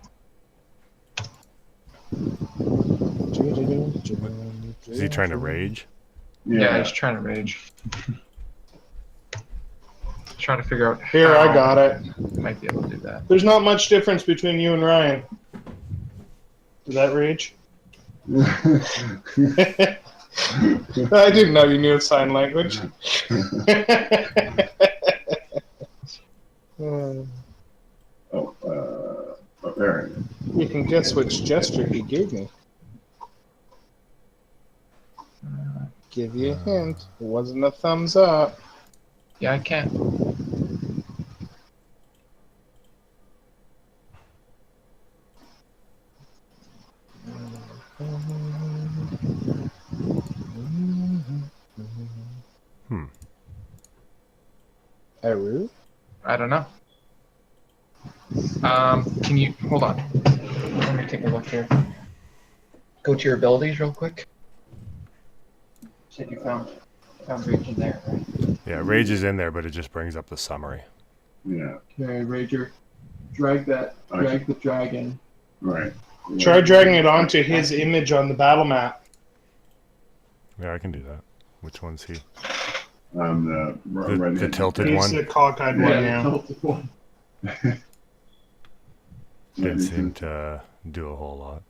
Is he trying to rage? Yeah, he's trying to rage. Trying to figure out. Here, how I got it. I might be able to do that. There's not much difference between you and Ryan. Is that rage? I didn't know you knew sign language. There it is. You can guess which gesture he gave me. Give you a hint. It wasn't a thumbs up. Yeah, I can. Aru? I don't know. Can you hold on? Let me take a look here. Go to your abilities real quick. Said you found rage in there, right? Yeah, rage is in there, but it just brings up the summary. Yeah. Okay, Rager. Drag the dragon. Right. Try dragging it onto his image on the battle map. Yeah, I can do that. Which one's he? The The tilted He's one? the cockeyed one, yeah. Didn't seem to do a whole lot.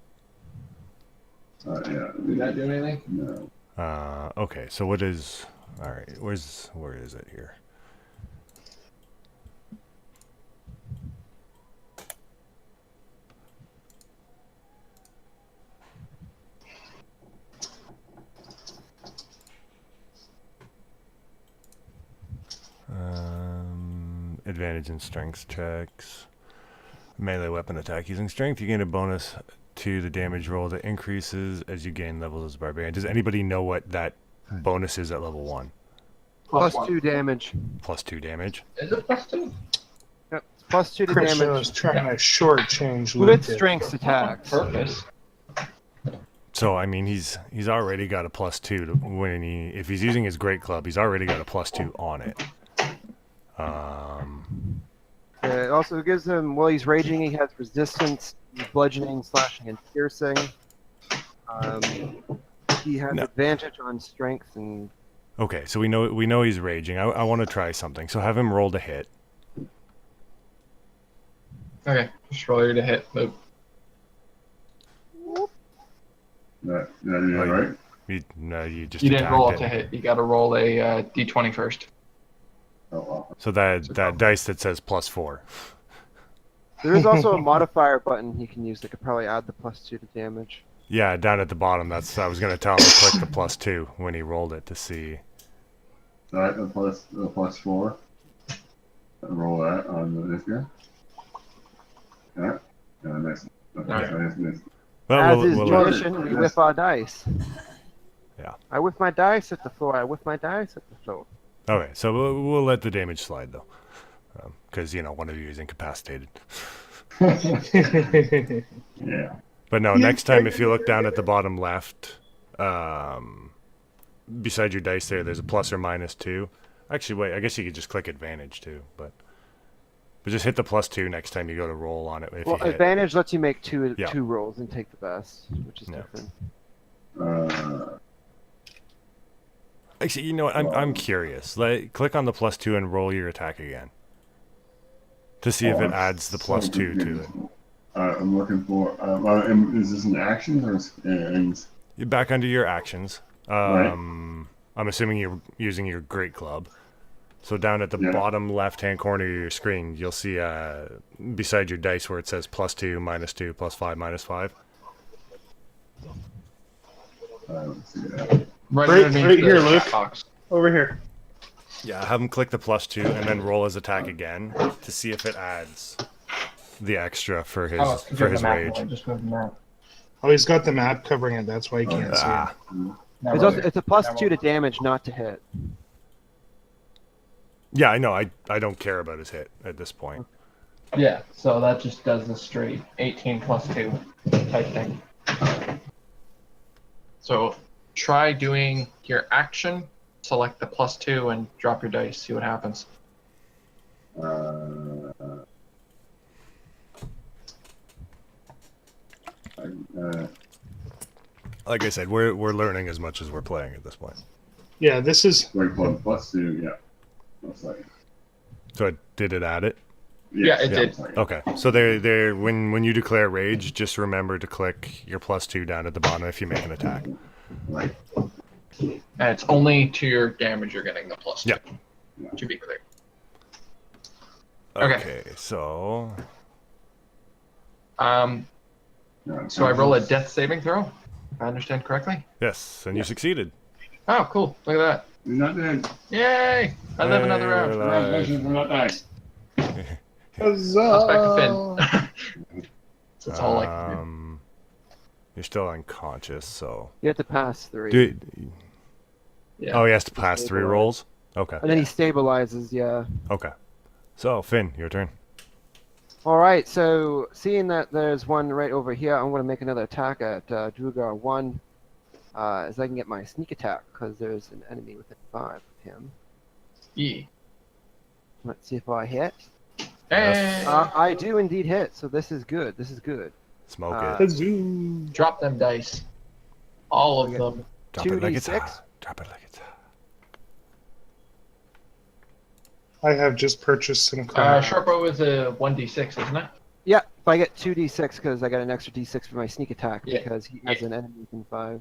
Yeah. Did that do anything? No. Okay, so what is All right, where is it here? Advantage in strength checks. Melee weapon attack using strength. You gain a bonus to the damage roll that increases as you gain levels as a barbarian. Does anybody know what that bonus is at level 1? +2 damage. +2 damage. Is it +2? Yep. +2 to Christian damage was trying to shortchange with Lucas. strength attacks. Purpose. So I mean, he's already got a +2 to when if he's using his great club, he's already got a +2 on it. It also gives him, while he's raging, he has resistance, bludgeoning, slashing, and piercing. He has No. advantage on strength and. Okay, so we know he's raging. I want to try something. So have him roll to hit. Okay, just roll your to hit. Move. That right? You just You didn't roll up attacked to it. hit. You got to roll a d20 first. Oh, well. So that dice that says +4. There is also a modifier button he can use that could probably add the +2 to damage. Yeah, down at the bottom. I was gonna tell him to click the +2 when he rolled it to see. All right, the +4. Roll that on this guy. Yeah. Nice. Nice. Well, As is we'll tradition, we whiff our dice. Yeah. I whiff my dice at the floor. I whiff my dice at the floor. Okay, so we'll let the damage slide though, because one of you is incapacitated. Yeah. But no, next time if you look down at the bottom left, beside your dice there's a plus or minus 2. Actually, wait, I guess you could just click advantage too, but just hit the +2 next time you go to roll on it. If Well, you hit. advantage lets you make two Yeah. rolls and take the best, which is Yeah. different. Actually, you know what? I'm curious. Click on the +2 and roll your attack again to see if it adds the +2 to it. I'm looking for. Is this an action or? You're back under your actions. Right. I'm assuming you're using your great club. So down at the Yeah. bottom left-hand corner of your screen, you'll see beside your dice where it says +2, -2, +5, -5. I don't see that. Right Right underneath here, the Luke. chat box. Over here. Yeah, have him click the +2 and then roll his attack again to see if it adds the extra for his rage. Just move the map. Oh, he's got the map covering it. That's why you can't see it. It's a +2 to damage, not to hit. Yeah, I know. I don't care about his hit at this point. Yeah, so that just does the straight 18 +2 type thing. So try doing your action, select the +2, and drop your dice. See what happens. Like I said, we're learning as much as we're playing at this point. Yeah, this is Like +2, yeah. Looks like. So did it add it? Yeah, it did. looks like it. Okay. So there when you declare rage, just remember to click your +2 down at the bottom if you make an attack. Right. And it's only to your damage you're getting the +2. Yeah. To be clear. Okay. Okay, so Yeah, So I roll a death saving throw, if I understand correctly. yes, and you succeeded. Oh, cool. Look at that. You're not dead. Yay! I live another round. Congratulations, we're not dying. Let's back to Finn. That's all I can do. You're still unconscious, so You have to pass 3. Yeah. oh, he has to pass 3 rolls. Okay. And then he stabilizes, yeah. Okay. So Finn, your turn. Alright, so seeing that there's one right over here, I'm going to make another attack at Drugar 1. As I can get my sneak attack, because there's an enemy within 5 of him. Yeah. Let's see if I hit. Hey! I do indeed hit, so this is good. This is good. Smoke Uh, it. Kazoo. Drop them dice. All of them. Drop it like it's 2d6? hot. Drop it like it's hot. I have just purchased some cards. Sharpo is a 1d6, isn't it? Yeah, but I get 2d6 because I got an extra d6 for my sneak attack Yeah. because he has an enemy within 5.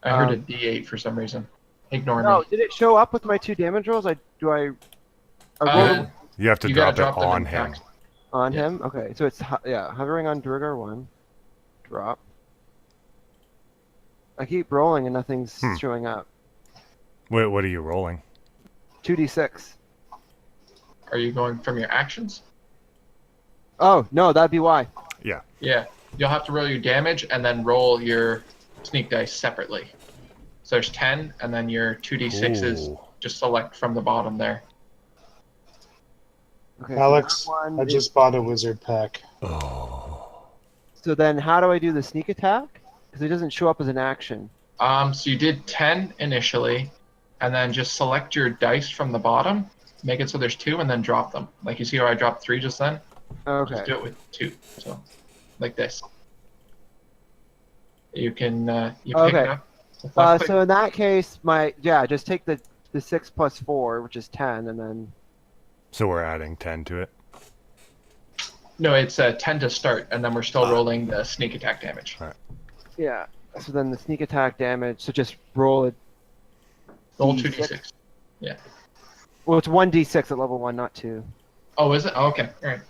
I heard a d8 for some reason. ignore No, me. did it show up with my 2 damage rolls? I rolled You have to You gotta drop it drop them on in him. text. on yeah. him. Okay, so it's hovering on Durgar 1, drop. I keep rolling and nothing's showing up. Wait, what are you rolling? 2d6. Are you going from your actions? Oh no, that'd be why. Yeah. Yeah. You'll have to roll your damage and then roll your sneak dice separately. So there's 10, and then your 2d6s, Ooh. just select from the bottom there. Okay, Alex, so that one I is- just bought a wizard pack. Oh. So then, how do I do the sneak attack? Because it doesn't show up as an action. So you did 10 initially, and then just select your dice from the bottom, make it so there's 2, and then drop them. Like you see how I dropped 3 just then? Okay. Just do it with 2. So, like this. You can you pick Okay. it up. with left click. So in that case, just take the 6 plus 4, which is 10, and then So we're adding 10 to it. No, it's 10 to start, and then we're still rolling the sneak attack damage. yeah. So then the sneak attack damage. So just roll it. Roll D6. 2d6. Well, it's 1d6 at level 1, not 2. Oh, is it? Oh, okay. All right.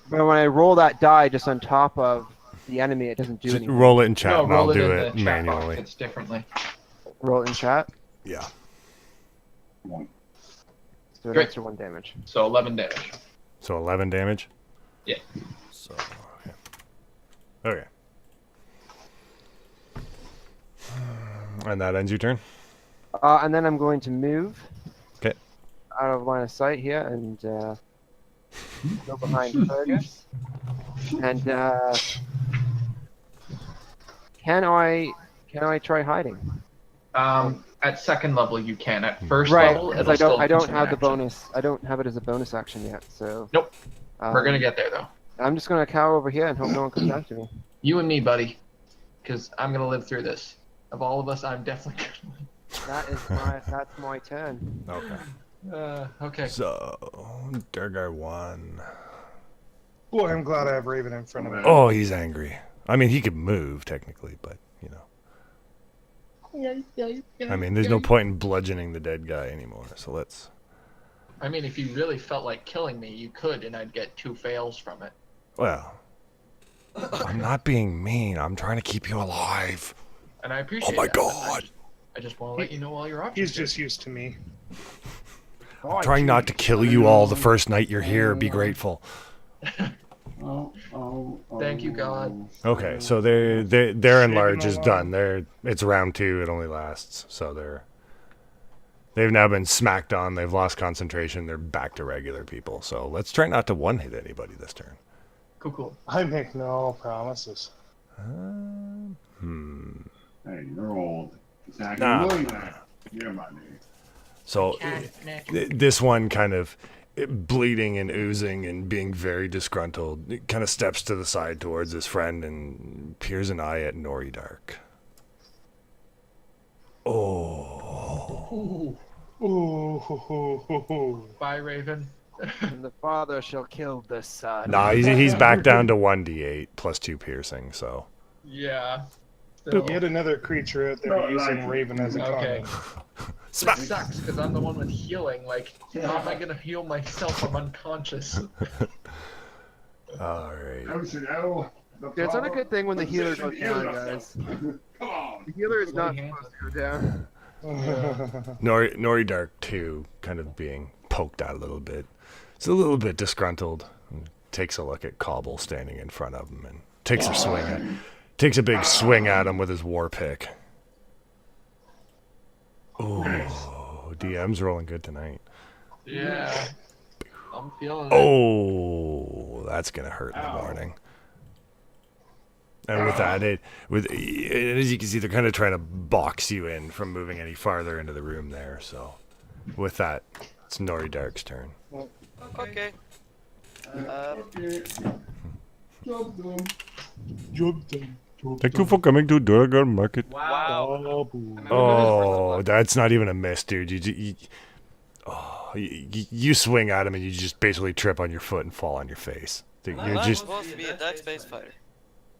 But when I roll that die just on top of the enemy, it doesn't do Just anything. roll it in chat No, and roll I'll it do in it the chat box. manually. It's differently. Roll it in chat. Yeah. So an Great. extra 1 damage. So 11 damage. So 11 damage? Yeah. So, okay. And that ends your turn? And then I'm going to move. Okay. Out of line of sight here and go behind Fergus. And can I try hiding? At second level, you can. At first Right, level, because it'll I still don't consume have the action. bonus. I don't have it as a bonus action yet. So. Nope. We're gonna um, get there though. I'm just gonna cower over here and hope no one comes after me. You and me, buddy. Because I'm gonna live through this. Of all of us, I'm definitely That's my turn. Okay. okay. So, Durgar 1. Boy, I'm glad I have Raven in front of me. Oh, he's angry. I mean, he could move, technically, but, you know. I mean, there's no point in bludgeoning the dead guy anymore, so let's... I mean, if you really felt like killing me, you could, and I'd get 2 fails from it. Well, I'm not being mean. I'm trying to keep you alive. And I appreciate Oh my that, but God. I just want to let you know all your options. He's here. just used to me. I'm trying not to kill you all the first night you're here. Be grateful. Thank you, God. Okay, so their enlarge is done. It's round 2. It only lasts, so they've now been smacked on. They've lost concentration. They're back to regular people. So let's try not to one hit anybody this turn. Cool. I make no promises. Hey, you're old. Exactly. Nah. You're my name. So this one kind of bleeding and oozing and being very disgruntled, it kind of steps to the side towards his friend and peers an eye at Nori Dark. Oh. Ooh. Bye, Raven. And the father shall kill the son. Nah, he's back down to 1d8 plus 2 piercing, so. Yeah. Yet another creature out there using Raven as a Okay. comment. It sucks because I'm the one with healing. Like, how am I gonna heal myself? I'm unconscious. Alright. It's not a good thing when the healer goes down, guys. Come on. The healer is not supposed to go down. Nori Dark, too, kind of being poked out a little bit. It's a little bit disgruntled. Takes a look at Cobble standing in front of him and takes a big swing at him with his war pick. Ooh, DM's rolling good tonight. Yeah. I'm feeling it. Oh, that's gonna hurt in the morning. And with that, as you can see, they're kind of trying to box you in from moving any farther into the room there. So, with that, it's Nori Dark's turn. Okay. Thank you for coming to Durgar Market. Wow. Oh, that's not even a miss, dude. You swing at him and you just basically trip on your foot and fall on your face. You're I'm just supposed to be a Dex-based fighter.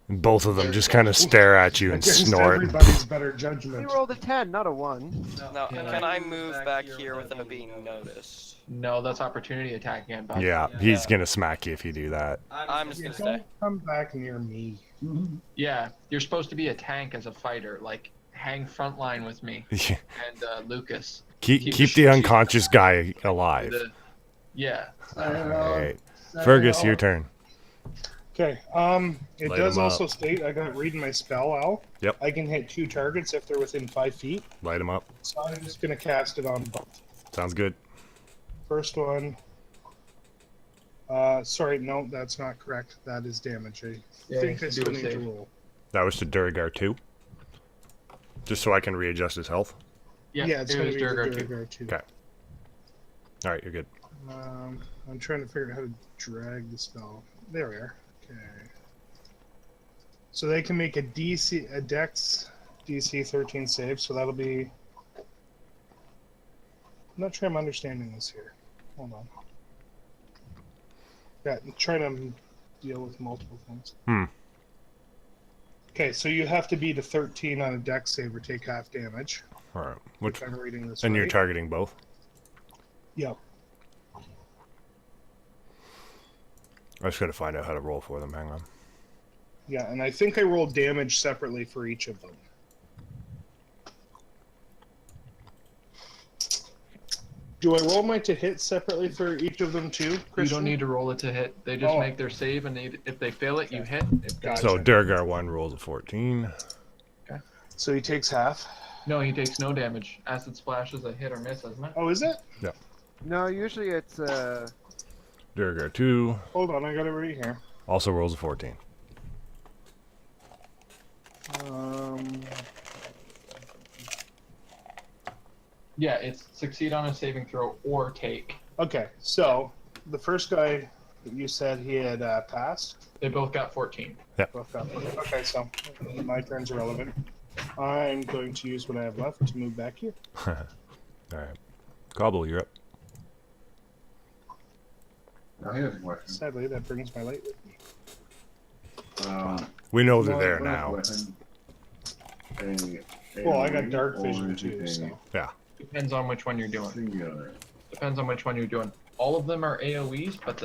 Both of them just kind of stare at you and Against snort. everybody's better We judgment. rolled a 10, not a 1. Now, can I move back here without being noticed? No, that's opportunity attack again, bud. Yeah, he's Yeah. gonna smack you if you do that. I'm just Yeah, gonna don't stay. come back near me. Yeah, you're supposed to be a tank as a fighter. Like, hang front line with me and Lucas. keep the unconscious guy alive. Yeah. Alright. Fergus, your turn. Okay. It Light does 'em also up. state I got reading my spell, Al. Yep. I can hit 2 targets if they're within 5 feet. Light him up. So I'm just gonna cast it on both. Sounds good. First one. Sorry, no, that's not correct. That is damage. I Yeah, think you I can still do a need to save. roll. That was to Durgar 2. Just so I can readjust his health. Yeah, it's it gonna was be the Durgar too. Durgar too. Okay. Alright, you're good. I'm trying to figure out how to drag the spell. There we are. Okay. So they can make a Dex DC 13 save, so that'll be. I'm not sure I'm understanding this here. Hold on. Yeah, I'm trying to deal with multiple things. Okay, so you have to beat a 13 on a Dex save or take half damage. Alright. If I'm reading this And right. you're targeting both? Yep. I just gotta find out how to roll for them. Hang on. Yeah, and I think I rolled damage separately for each of them. Do I roll my to hit separately for each of them too, You Christian? don't need to roll it to hit. They just Oh. make their save, and if they fail it, you hit. If they, Gotcha. So Durgar 1 rolls a 14. So he takes half. no, he takes no damage. Acid splash is a hit or miss, isn't it? Oh, is it? No, usually it's Durgar 2 Hold on, I got it right here. also rolls a 14. Yeah, it's succeed on a saving throw or take. Okay, so the first guy that you said he had passed. They both got 14. Both got one. Okay, so my turn's irrelevant. I'm going to use what I have left to move back here. Alright. Cobble, you're up. Now here's a question. Sadly, that brings my light with me. We know they're What- there what now. weapon? Well, I got AoE, dark or vision is it too, a so. Depends on which one you're doing. Singular. Depends on which one you're doing. All of them are AoEs, but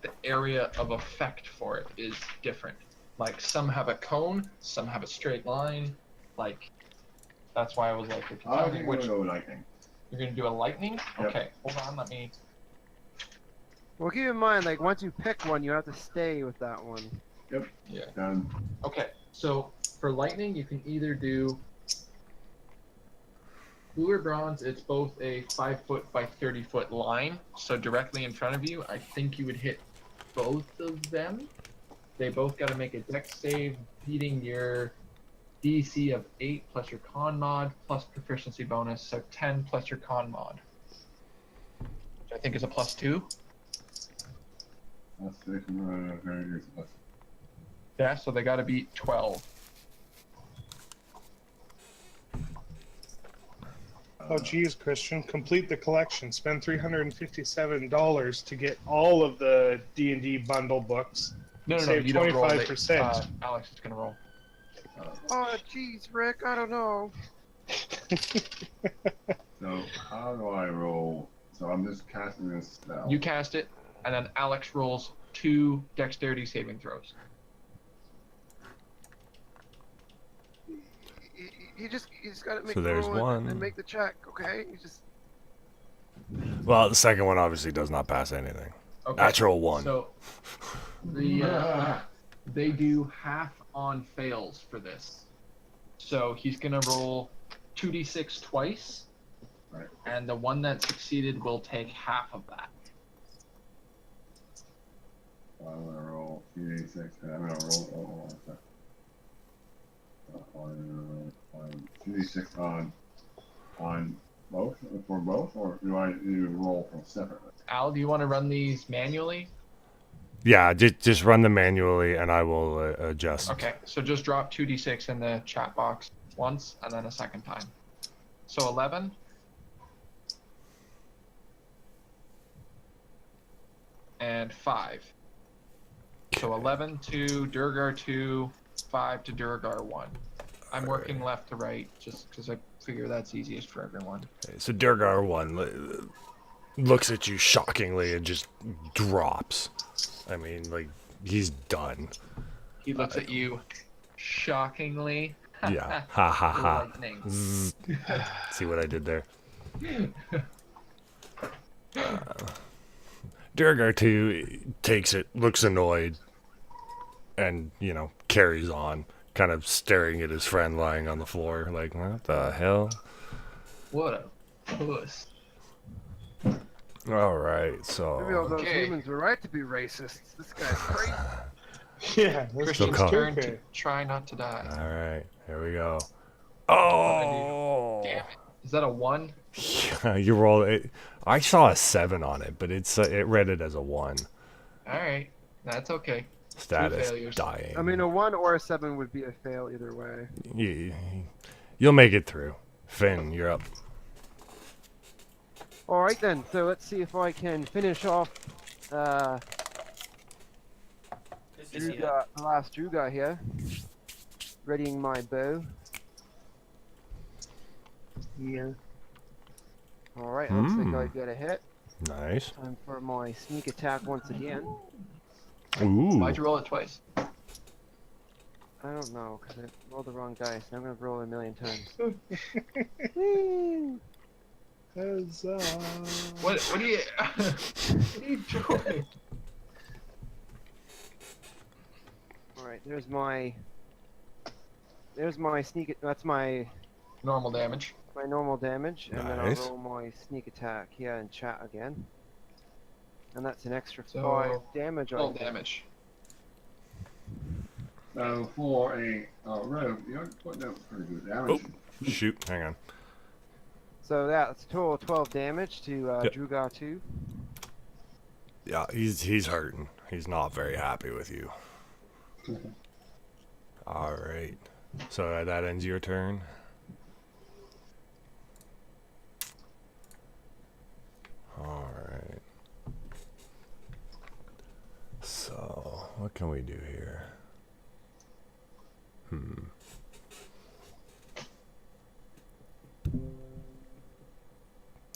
the area of effect for it is different. Like some have a cone, some have a straight line. Like that's why I was like, if you I tell me think we're which gonna go lightning. you're gonna do a lightning. Yep. Okay, hold on, let me. well. Keep in mind, like once you pick one, you have to stay with that one. Yeah. Done. Okay, so for lightning, you can either do blue or bronze. It's both a 5-foot by 30-foot line, so directly in front of you. I think you would hit both of them. They both got to make a dex save, beating your DC of 8 plus your con mod plus proficiency bonus, so 10 plus your con mod, which I think is a +2. That's it. Very good. Yeah, so they got to beat 12. Oh, geez, Christian, complete the collection. Spend $357 to get all of the D&D bundle books. No, Save you don't roll. 25%. Alex is gonna roll. Oh, jeez, Rick, I don't know. So how do I roll? So I'm just casting this spell. You cast it, and then Alex rolls 2 dexterity saving throws. You just gotta make So the there's roll one. and make the check, okay? You just Well, the second one obviously does not pass anything. Okay. Natural 1. So they do half on fails for this. So he's gonna roll 2d6 twice, Right. and the one that succeeded will take half of that. I'm gonna roll 2d6. I'm gonna roll. On 2d6 on both for both, or do I do roll for separately? Al, do you want to run these manually? Yeah, just run them manually and I will adjust. Okay, so just drop 2d6 in the chat box once, and then a second time. So 11. And 5. So 11 to Durgar 2, 5 to Durgar 1. I'm working left to right just because I figure that's easiest for everyone. Okay, so Durgar 1 looks at you shockingly and just drops. I mean, like, he's done. He looks at you shockingly. Yeah. Ha ha ha. Lightning. Zzz. See what I did there? Durgar 2 takes it, looks annoyed, and, you know, carries on, kind of staring at his friend lying on the floor, like, what the hell? What a puss. All right, Maybe all so those Okay. humans were right to be racists. This guy's crazy. Yeah, this Christian's come. turn to okay. try not to die. all right, here we go. Oh, Damn it. Is that a 1? yeah, you roll it. I saw a 7 on it, but it read it as a 1. Alright. That's okay. Status failures. dying. I mean, a 1 or a 7 would be a fail either way. You'll make it through. Finn, you're up. All right then. So let's see if I can finish off the last Druga here. Readying my bow. Yeah. All right. Looks like I got a hit. Nice. Time for my sneak attack once again. Ooh. Why'd you roll it twice? I don't know, because I rolled the wrong dice. I'm going to roll a million times. Whee! Huzzah. What are you what are you doing? Alright, there's my sneak. That's my Normal damage. normal damage, and then Nice. I'll roll my sneak attack here in chat again. And that's an extra So, 5 damage Full on damage. So for a rogue, you're putting up pretty good damage. Shoot, hang on. So that's a total of 12 damage to Yep. Druga 2. Yeah, he's hurting. He's not very happy with you. All right. So that ends your turn. All right. So, what can we do here?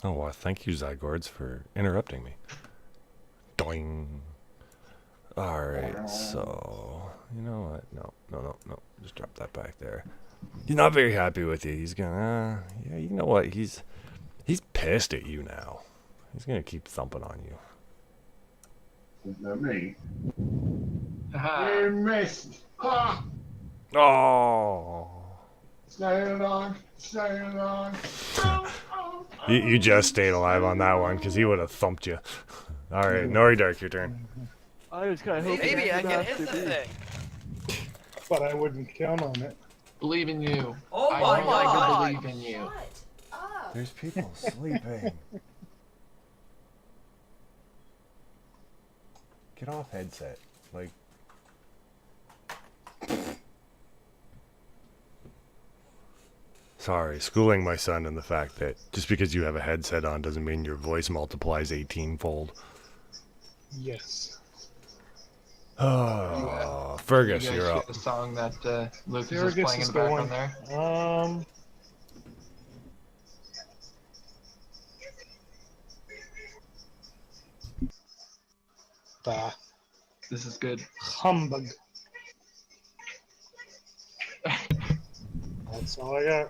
Oh, well, thank you, Zygords, for interrupting me. Doing. Alright, so. You know what? No. Just drop that back there. He's not very happy with you. He's gonna. Yeah, you know what? He's pissed at you now. He's gonna keep thumping on you. Is that me? Haha. You missed! Ha! Oh! Stay alive! Stay alive! You just stayed alive on that one because he would have thumped you. Alright, Nori Dark, your turn. I was kind of hoping Maybe I that can would hit have the to be. thing. But I wouldn't count on it. Believe in you. Oh I my no God. longer believe in you. Shut up. There's people sleeping. Get off headset. Like. Sorry, schooling my son in the fact that just because you have a headset on doesn't mean your voice multiplies 18-fold. Yes. Oh, You Fergus, guys you're hear up. the song that Lucas is Fergus playing in is the background going. there? Bah. This is good. Humbug. That's all I got.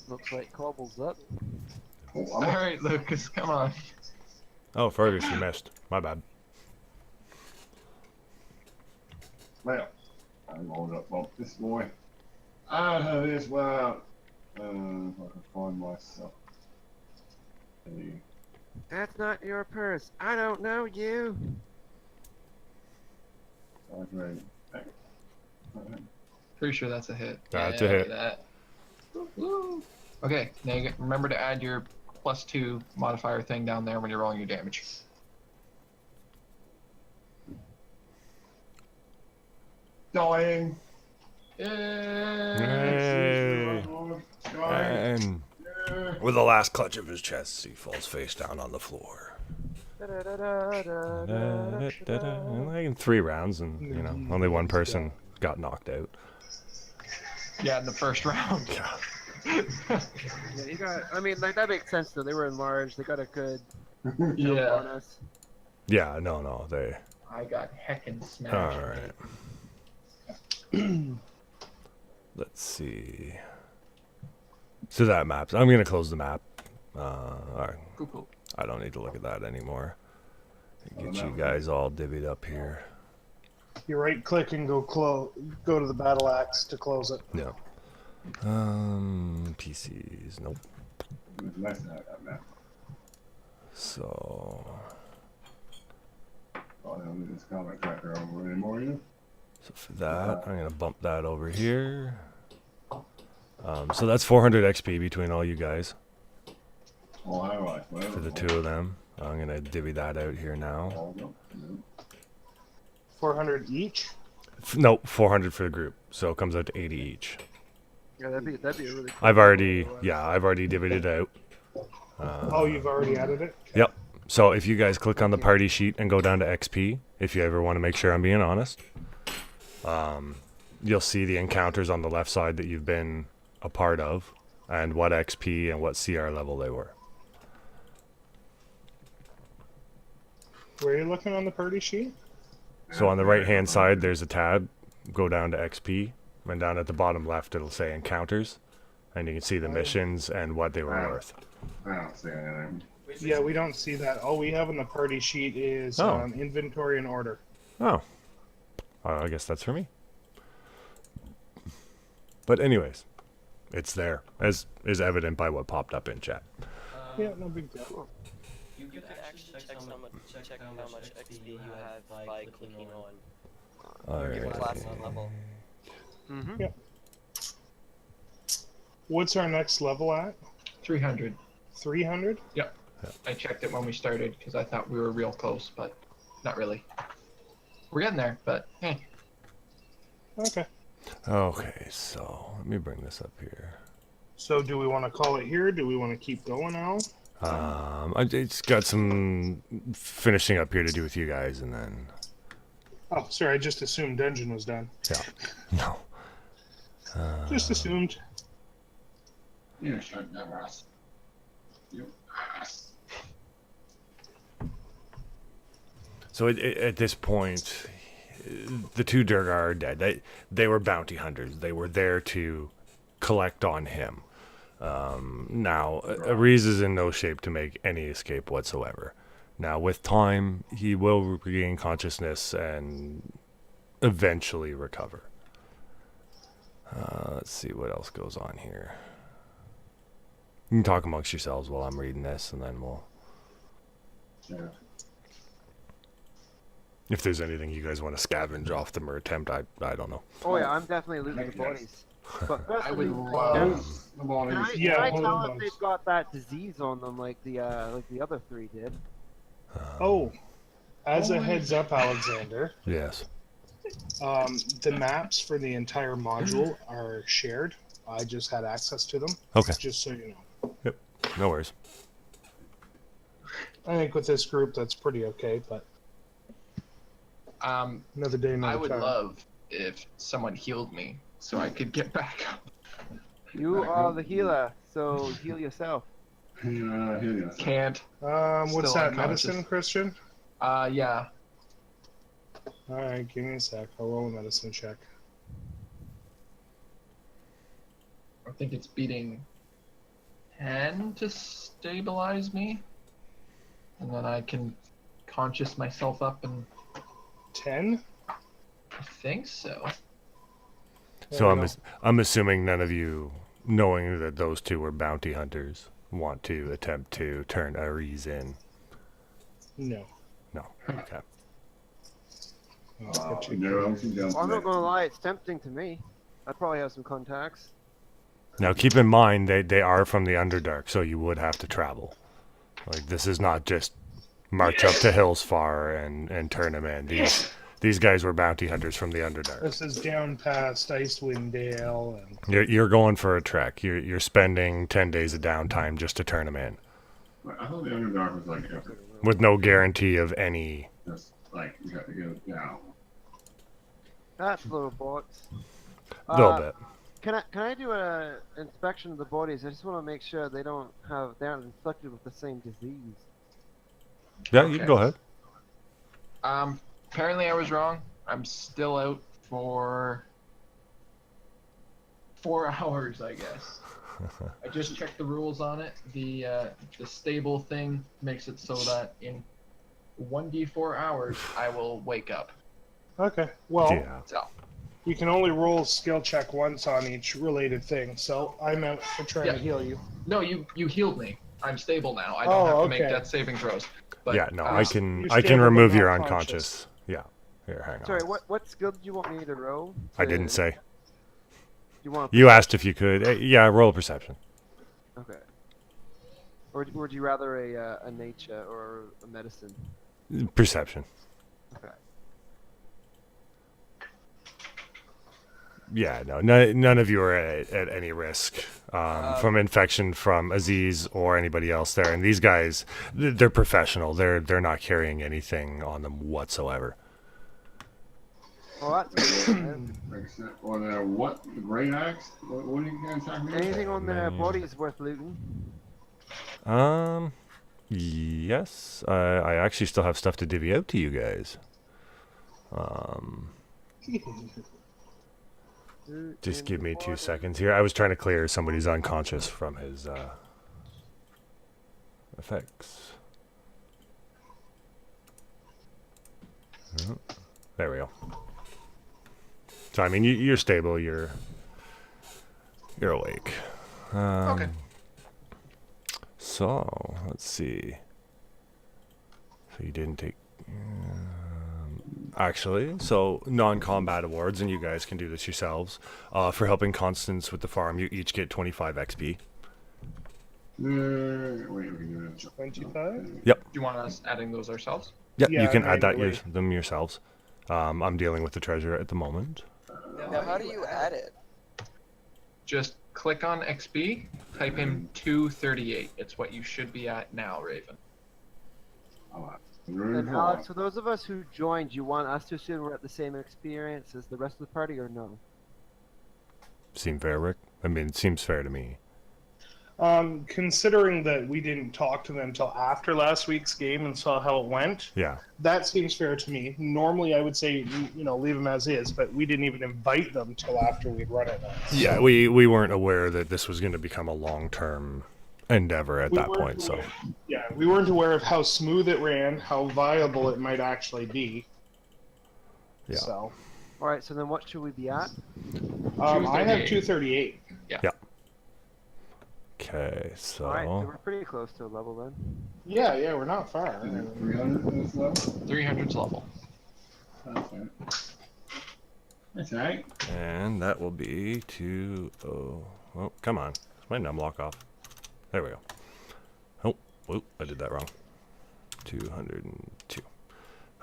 Looks like Cobble's up. Oh, I'm All right, Lucas, come on. Oh, Fergus, you missed. My bad. well. I'm gonna bump this boy out of this world. If I can find myself. That's not your purse. I don't know you. Pretty sure that's a hit. That's Yeah, a hit. look at that. Woo. Okay, now remember to add your +2 modifier thing down there when you're rolling your damage. Dying. Yay. Dying. And with the last clutch of his chest, he falls face down on the floor. Like in 3 rounds, and you know, only one person got knocked out. Yeah, in the first round. Yeah, you got. I mean, like that makes sense though. They were enlarged. They got a good jump on Yeah. us. Yeah, no, they. I got heckin' smashed. All right. Let's see. So that maps. I'm gonna close the map. All right. Cool. I don't need to look at that anymore. Get you guys all divvied up here. You right click and go to the battle axe to close it. Yeah. PCs. Nope. Nice to have that map. So. Oh, let me just comment tracker over anymore, you? So for that, I'm gonna bump that over here. So that's 400 XP between all you guys Oh, I like whatever. for the 2 of them. I'm gonna divvy that out here now. Oh, no. 400 each. No, 400 for the group, so it comes out to 80 each. Yeah, that'd be a really. Cool I've already divvied it out. Oh, you've already added it. Okay. Yep. So if you guys click on the party sheet and go down to XP, if you ever want to make sure I'm being honest, you'll see the encounters on the left side that you've been a part of, and what XP and what CR level they were. Where are you looking on the party sheet? So on the right hand side, there's a tab. Go down to XP, and down at the bottom left, it'll say encounters, and you can see the missions and what they were worth. I don't see anything. Yeah, we don't see that. All we have on the party sheet is Oh. inventory and order. Oh, I guess that's for me. But anyways, it's there, as is evident by what popped up in chat. Yeah, no big deal. You could actually check how much XP you have by clicking on your class and level. Mm-hmm. Yeah. What's our next level at? 300. 300? I checked it when we started because I thought we were real close, but not really. We're getting there, but Okay. Okay, so let me bring this up here. So do we want to call it here? Do we want to keep going now? It's got some finishing up here to do with you guys, and then Oh, sorry, I just assumed dungeon was done. no. Just assumed. You should never ask. You ass. So at this point, the 2 Durgar are dead. They were bounty hunters. They were there to collect on him. Now, Ariz is in no shape to make any escape whatsoever. Now, with time, he will regain consciousness and eventually recover. Let's see what else goes on here. You can talk amongst yourselves while I'm reading this, and then we'll... Yeah. If there's anything you guys want to scavenge off them or attempt, I don't know. Oh yeah, I'm definitely looting the bodies. But I would can love. I, Yeah, can I one tell of if those. they've got that disease on them like the other 3 did? Oh, as a heads up, Alexander, Yes. the maps for the entire module are shared. I just had access to them. Okay. Just so you know. No worries. I think with this group, that's pretty okay, but another day, another I would time. love if someone healed me so I could get back up. You are the healer, so heal yourself. Here. Can't. What's Still that, unconscious. medicine, Christian? Yeah. Alright, give me a sec. I'll roll a medicine check. I think it's beating 10 to stabilize me. And then I can conscious myself up, and 10? I think so. So I'm assuming none of you, knowing that those 2 were bounty hunters, want to attempt to turn Ariz in. No. No. Okay. I'll get you. Well, I'm not gonna lie, it's tempting to me. I probably have some contacts. Now keep in mind they are from the Underdark, so you would have to travel. Like, this is not just march up to Hillsfar and turn them in. These guys were bounty hunters from the Underdark. This is down past Icewind Dale. And You're going for a trek. You're spending 10 days of downtime just to turn them in. I thought the Underdark was like with no guarantee of any. Just like you got to get it down. That's little box. A little bit. Can I do a inspection of the bodies? I just want to make sure they aren't infected with the same disease. Yeah, you can go ahead. Apparently I was wrong. I'm still out for 4 hours, I guess. I just checked the rules on it. The stable thing makes it so that in 1d4 hours I will wake up. Okay. Well, Yeah. So you can only roll skill check once on each related thing, so I'm out for trying to Yeah. heal you. no, you healed me. I'm stable now. I don't have to make okay. death saving throws. But, Yeah, no, I can you're I can stable but remove not your conscious. unconscious. Yeah. Here, hang on. Sorry, what skill did you want me to roll? I didn't say. You want? You asked if you could. Yeah, roll a perception. Okay. Or would you rather a nature or a medicine? Perception. Okay. Yeah, no, none of you are at any risk from infection from Aziz or anybody else there. And these guys, they're professional. They're not carrying anything on them whatsoever. Well, that's good. Except on their what? The great axe? What are you guys talking about? Anything on their body is worth looting. Yes, I actually still have stuff to divvy out to you guys. Just give me 2 seconds here. I was trying to clear somebody's unconscious from his effects. Oh, there we go. So I mean, you're stable. You're awake. Okay. So let's see. So you didn't take. Actually, so non-combat awards, and you guys can do this yourselves. For helping Constance with the farm, you each get 25 XP. Wait, we can do that. 25? Do you want us adding those ourselves? Yeah, Yeah, you can add that manually. them yourselves. I'm dealing with the treasure at the moment. Now, how do you add it? Just click on XP, type in 238. It's what you should be at now, Raven. And Alex, for those of us who joined, you want us to assume we're at the same experience as the rest of the party, or no? Seem fair, Rick? I mean, it seems fair to me. Considering that we didn't talk to them until after last week's game and saw how it went, Yeah. that seems fair to me. Normally, I would say, leave them as is, but we didn't even invite them till after we'd run it. Yeah, we weren't aware that this was going to become a long-term endeavor at We that weren't point, so. aware- Yeah, we weren't aware of how smooth it ran, how viable it might actually be. Yeah. So, All right, so then what should we be at? I have 238. Okay, so. All right, so we're pretty close to a level then. Yeah, we're not far. 300 for this level? 300's level. That's right. And that will be oh, come on. Is my num lock off? There we go. Oh, whoop, I did that wrong. 202.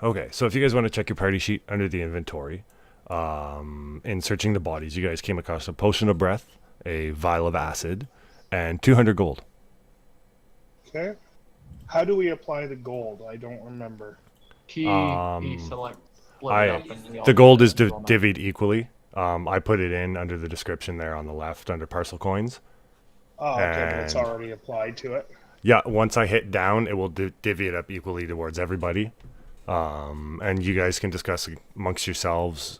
Okay, so if you guys want to check your party sheet under the inventory, in searching the bodies, you guys came across a potion of breath, a vial of acid, and 200 gold. Okay. How do we apply the gold? I don't remember. Key, select, split I- it up, and The gold is alternate roll now. divvied equally. I put it in under the description there on the left under parcel coins. Oh, okay, but it's And- already applied to it. Yeah, once I hit down, it will divvy it up equally towards everybody. And you guys can discuss amongst yourselves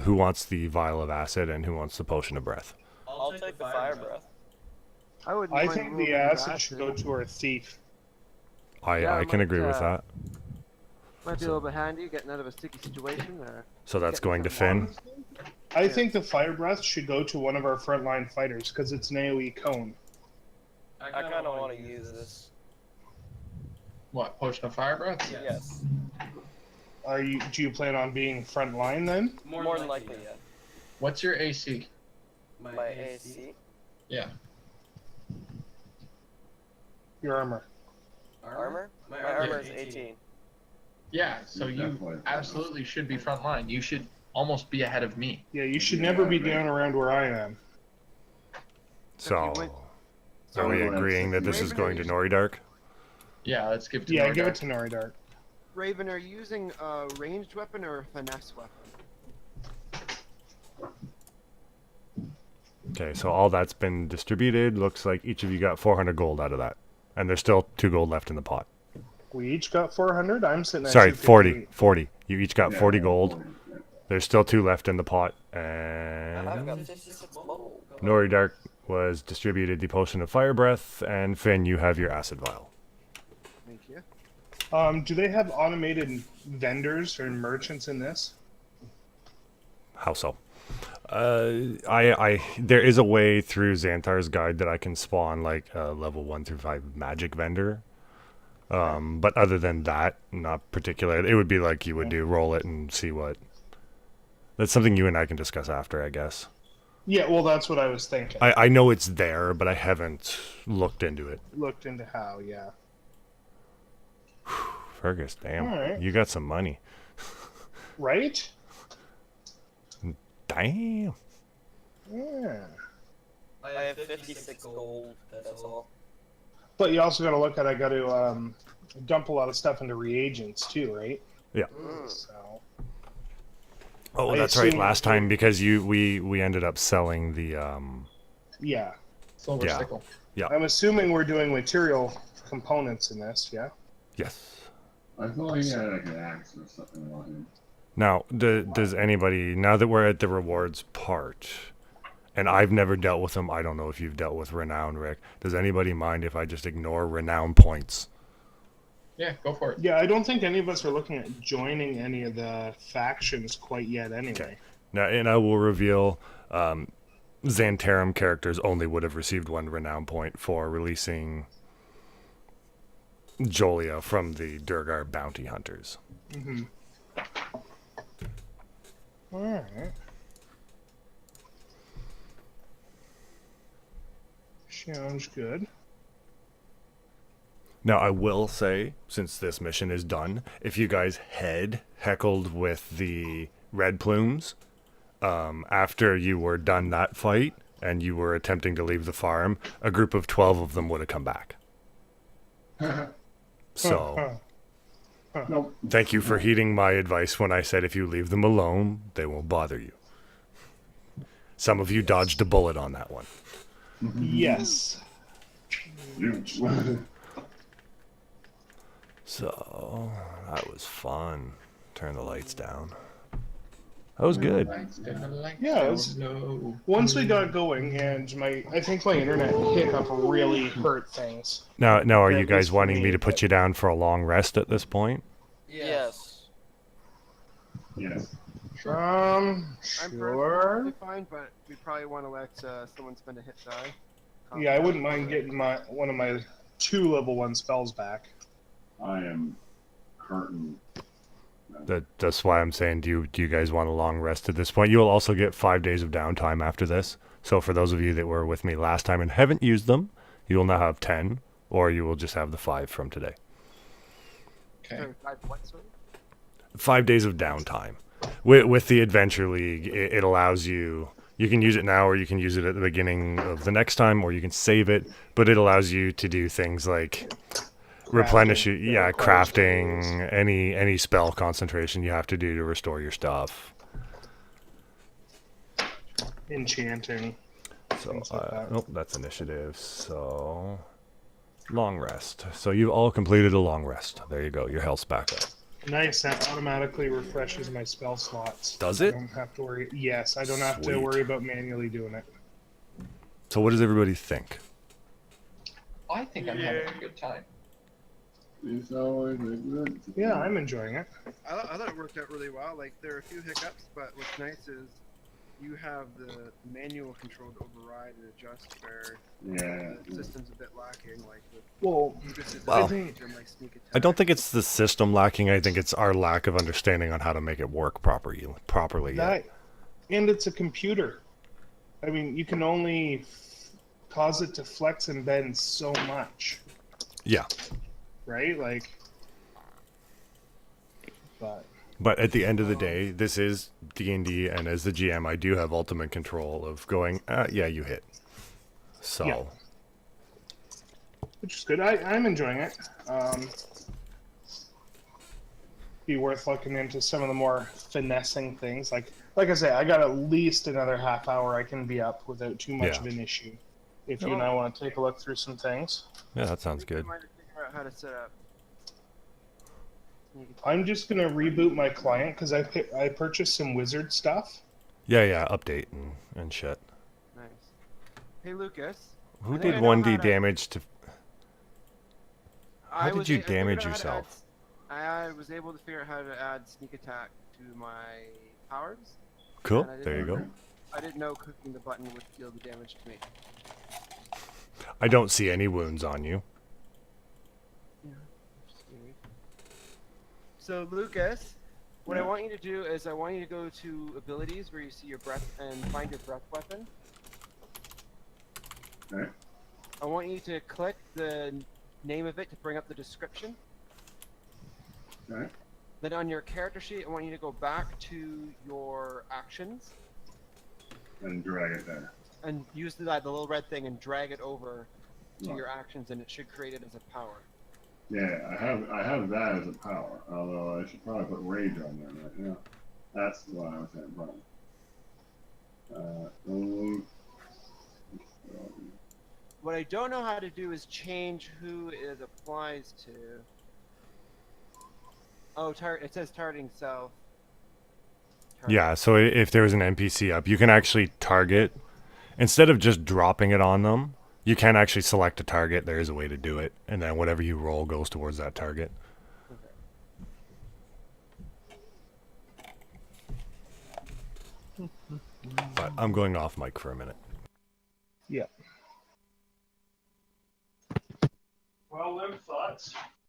who wants the vial of acid and who wants the potion of breath. I'll take the fire breath. I would. I think the acid should go to our thief. Yeah, I can might, agree with that. Might be a little bit handy getting out of a sticky situation there. So that's Get going to some Finn. I think the fire breath should go to one of our frontline fighters because it's an AoE cone. I kind of want to use this. What, potion of fire breath? Yes. Do you plan on being frontline then? More than likely, yeah. What's your AC? My AC. Yeah. Your armor. Armor? My armor is 18. Yeah, so you Definitely. absolutely should be frontline. You should almost be ahead of me. Yeah, you should never be down around where I am. So, went- are we So, agreeing that this is going to Noridark? Yeah, let's give it to Yeah, Nordar. give it to Nori Dark. Raven, are you using a ranged weapon or a finesse weapon? Okay, so all that's been distributed. Looks like each of you got 400 gold out of that. And there's still 2 gold left in the pot. We each got 400. I'm sitting at Sorry, 250. 40. You each got 40 gold. 40, yeah. There's still 2 left in the pot. I've got And 56 gold. Nori Dark was distributed the potion of fire breath. And Finn, you have your acid vial. Thank you. Do they have automated vendors or merchants in this? How so? There is a way through Xanthar's guide that I can spawn like a level 1 through 5 magic vendor. But other than that, not particular. It would be like you would do, roll it and see what. That's something you and I can discuss after, I guess. Yeah, well, that's what I was thinking. I know it's there, but I haven't looked into it. Looked into how, yeah. Fergus, damn, Alright. you got some money. Right? Damn. Yeah. I have 56 gold, that's all. But you also got to look at, I got to dump a lot of stuff into reagents too, right? Yeah. So, Oh, I that's right. assume- Last time because we ended up selling the yeah. Silver Yeah. sickle. I'm assuming we're doing material components in this, yeah? yes. I thought he had like an axe or something on him. Now, does anybody, now that we're at the rewards part, and I've never dealt with them, I don't know if you've dealt with renown, Rick. Does anybody mind if I just ignore renown points? Yeah, go for it. Yeah, I don't think any of us are looking at joining any of the factions quite yet anyway. Okay. Now, and I will reveal, Xantarum characters only would have received 1 renown point for releasing Jolia from the Durgar bounty hunters. Mm-hmm. Alright. Sounds good. Now, I will say, since this mission is done, if you guys had heckled with the red plumes, after you were done that fight and you were attempting to leave the farm, a group of 12 of them would have come back. So, Nope. thank you for heeding my advice when I said if you leave them alone, they won't bother you. Some of you dodged a bullet on that one. Yes. So, that was fun. Turn the lights down. That was good. Yeah, it was- Once we got going, and I think my internet hiccup really hurt things. Now, are At you guys least wanting for me me, to put but- you down for a long rest at this point? Yes. Yes. I'm Sure. perfectly fine, but we probably want to let someone spend a hit die. Yeah, I wouldn't mind getting one of my 2 level 1 spells back. I am curtain. That's why I'm saying, do you guys want a long rest at this point? You'll also get 5 days of downtime after this. So for those of you that were with me last time and haven't used them, you will now have 10, or you will just have the 5 from today. Okay. 5 days of downtime. With the Adventure League, it allows you can use it now, or you can use it at the beginning of the next time, or you can save it, but it allows you to do things like replenish it, crafting, any spell concentration you have to do to restore your stuff. Enchanting. So, Things like that. nope, that's initiative. So, long rest. So you've all completed a long rest. There you go. Your health's back up. Nice, that automatically refreshes my spell slots. Does I it? don't have to worry. Yes, I don't have to Sweet. worry about manually doing it. So what does everybody think? I think I'm having a good time. It's always a good. Yeah, I'm enjoying it. I thought it worked out really well. Like, there are a few hiccups, but what's nice is you have the manual control to override and adjust where Yeah. the system's a bit lacking. Like, with Well, Lucas's Well, ability to, like, sneak attack. I don't think it's the system lacking. I think it's our lack of understanding on how to make it work properly. that, and it's a computer. I mean, you can only cause it to flex and bend so much, Yeah. right? Like, but But at the end of the day, this is D&D, and as the GM, I do have ultimate control of going, yeah, you hit. So, Yeah. which is good. I'm enjoying it. Be worth looking into some of the more finessing things. Like I say, I got at least another half hour I can be up without too much Yeah. of an issue. If you and I want to take a look through some things. Yeah, that sounds good. I might figure out how to set up. I'm just gonna reboot my client because I purchased some wizard stuff. Yeah, update and shit. Nice. Hey, Lucas. Who I think did I know 1D how to- damage to... I How did was you a- I figured damage out how to yourself? I was able to figure out how to add sneak attack to my powers. Cool, And I there you go. I didn't know clicking the button would deal the damage to me. I don't see any wounds on you. Yeah. Which is weird. So Lucas, what I want you to do is I want you to go to abilities where you see your breath and find your breath weapon. Okay. I want you to click the name of it to bring up the description. Okay. Then on your character sheet, I want you to go back to your actions And drag it there. and use the little red thing and drag it over to Right. your actions, and it should create it as a power. Yeah, I have that as a power. Although I should probably put rage on there right now. That's what I was saying. Only. What I don't know how to do is change who it applies to. Oh, it says targeting self. Yeah, so if there was an NPC up, you can actually target. Instead of just dropping it on them, you can actually select a target. There is a way to do it. And then whatever you roll goes towards that target. But I'm going off mic for a minute. Yeah. Well, them thoughts.